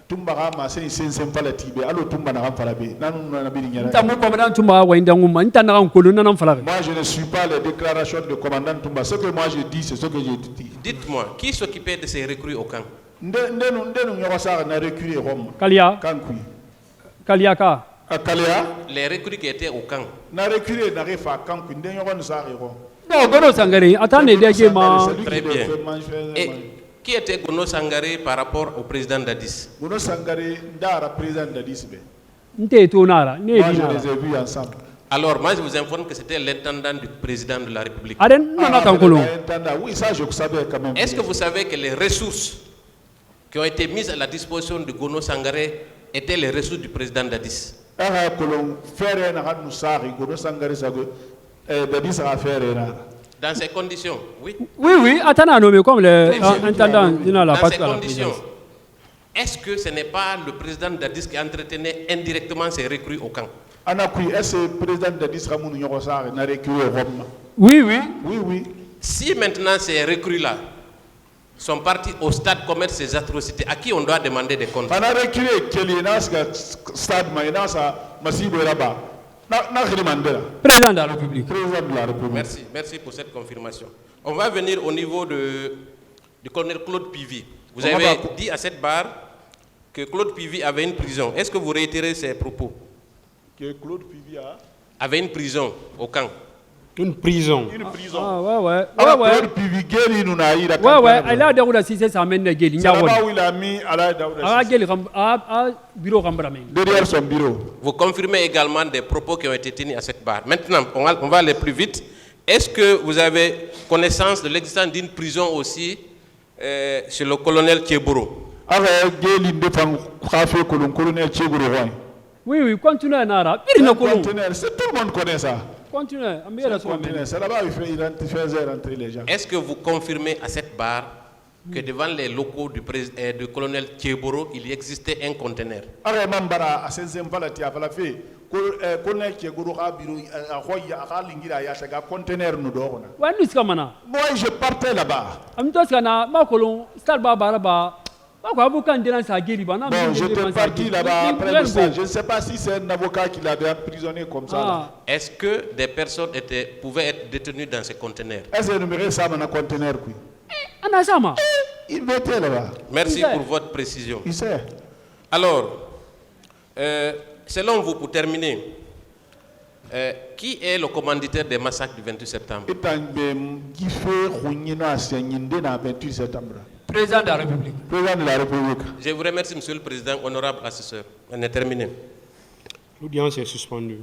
[SPEAKER 3] Toumba m'a saigné Senfala Tibé, alors Toumba n'a pas la baie. Moi, je ne suis pas les déclarations du commandant Toumba. Ce que moi je dis, c'est ce que j'ai dit.
[SPEAKER 5] Dites-moi, qui s'occupait de ces recrues au camp?
[SPEAKER 2] Kalia,
[SPEAKER 3] Kankui.
[SPEAKER 2] Kaliaka.
[SPEAKER 3] Kalia,
[SPEAKER 5] Les recrues qui étaient au camp.
[SPEAKER 3] n'a reculé, n'a pas Kankui, n'a
[SPEAKER 2] Non, Gono Sangari, attendez,
[SPEAKER 5] Très bien. Et qui était Gono Sangaré par rapport au président Dadis?
[SPEAKER 3] Gono Sangare, Ndara, président de l'ISB.
[SPEAKER 2] Nte Tonara,
[SPEAKER 3] Moi, je les ai vus ensemble.
[SPEAKER 5] Alors, moi, je vous informe que c'était l'intendant du président de la République.
[SPEAKER 3] Oui, ça, je savais quand même.
[SPEAKER 5] Est-ce que vous savez que les ressources qui ont été mises à la disposition de Gono Sangaré étaient les ressources du président Dadis? Dans ces conditions, oui.
[SPEAKER 2] Oui, attendez, nommé comme l'intendant de la
[SPEAKER 5] Dans ces conditions, est-ce que ce n'est pas le président Dadis qui entretenait indirectement ses recrues au camp?
[SPEAKER 2] Oui, oui.
[SPEAKER 3] Oui.
[SPEAKER 5] Si maintenant ces recrues-là sont partis au stade commettre ces atrocités, à qui on doit demander des comptes?
[SPEAKER 2] Président de la République.
[SPEAKER 5] Merci pour cette confirmation. On va venir au niveau du colonel Claude Pivy. Vous avez dit à cette barre que Claude Pivy avait une prison. Est-ce que vous réitérez ces propos?
[SPEAKER 3] Que Claude Pivy
[SPEAKER 5] avait une prison au camp.
[SPEAKER 4] Une prison.
[SPEAKER 2] Ah, ouais.
[SPEAKER 3] Claude Pivy,
[SPEAKER 2] Ouais, elle a d'ailleurs assisté sa main de Guéli.
[SPEAKER 3] Là-bas où il a mis Alain Daouda.
[SPEAKER 2] Bureau Rambramé.
[SPEAKER 3] Derrière son bureau.
[SPEAKER 5] Vous confirmez également des propos qui ont été tenus à cette barre. Maintenant, on va aller plus vite. Est-ce que vous avez connaissance de l'existence d'une prison aussi chez le colonel Tchéboro?
[SPEAKER 2] Oui, continuez, Nara.
[SPEAKER 3] C'est tout le monde connaît ça.
[SPEAKER 2] Continuez.
[SPEAKER 3] C'est là-bas où il faisait rentrer les gens.
[SPEAKER 5] Est-ce que vous confirmez à cette barre que devant les locaux du colonel Tchéboro, il y existait un conteneur?
[SPEAKER 3] Moi, je partais là-bas.
[SPEAKER 2] Bon,
[SPEAKER 3] j'étais parti là-bas après ça. Je ne sais pas si c'est un avocat qui l'avait emprisonné comme ça.
[SPEAKER 5] Est-ce que des personnes pouvaient être détenues dans ces conteneurs?
[SPEAKER 3] Est-ce que ça dans un conteneur? Il mettait là-bas.
[SPEAKER 5] Merci pour votre précision.
[SPEAKER 3] Il sait.
[SPEAKER 5] Alors, selon vous, pour terminer, qui est le commanditaire des massacres du 28 septembre?
[SPEAKER 2] Président de la République.
[SPEAKER 3] Président de la République.
[SPEAKER 5] Je vous remercie, Monsieur le Président, honorable assesseur. On est terminé.
[SPEAKER 4] L'audience est suspendue.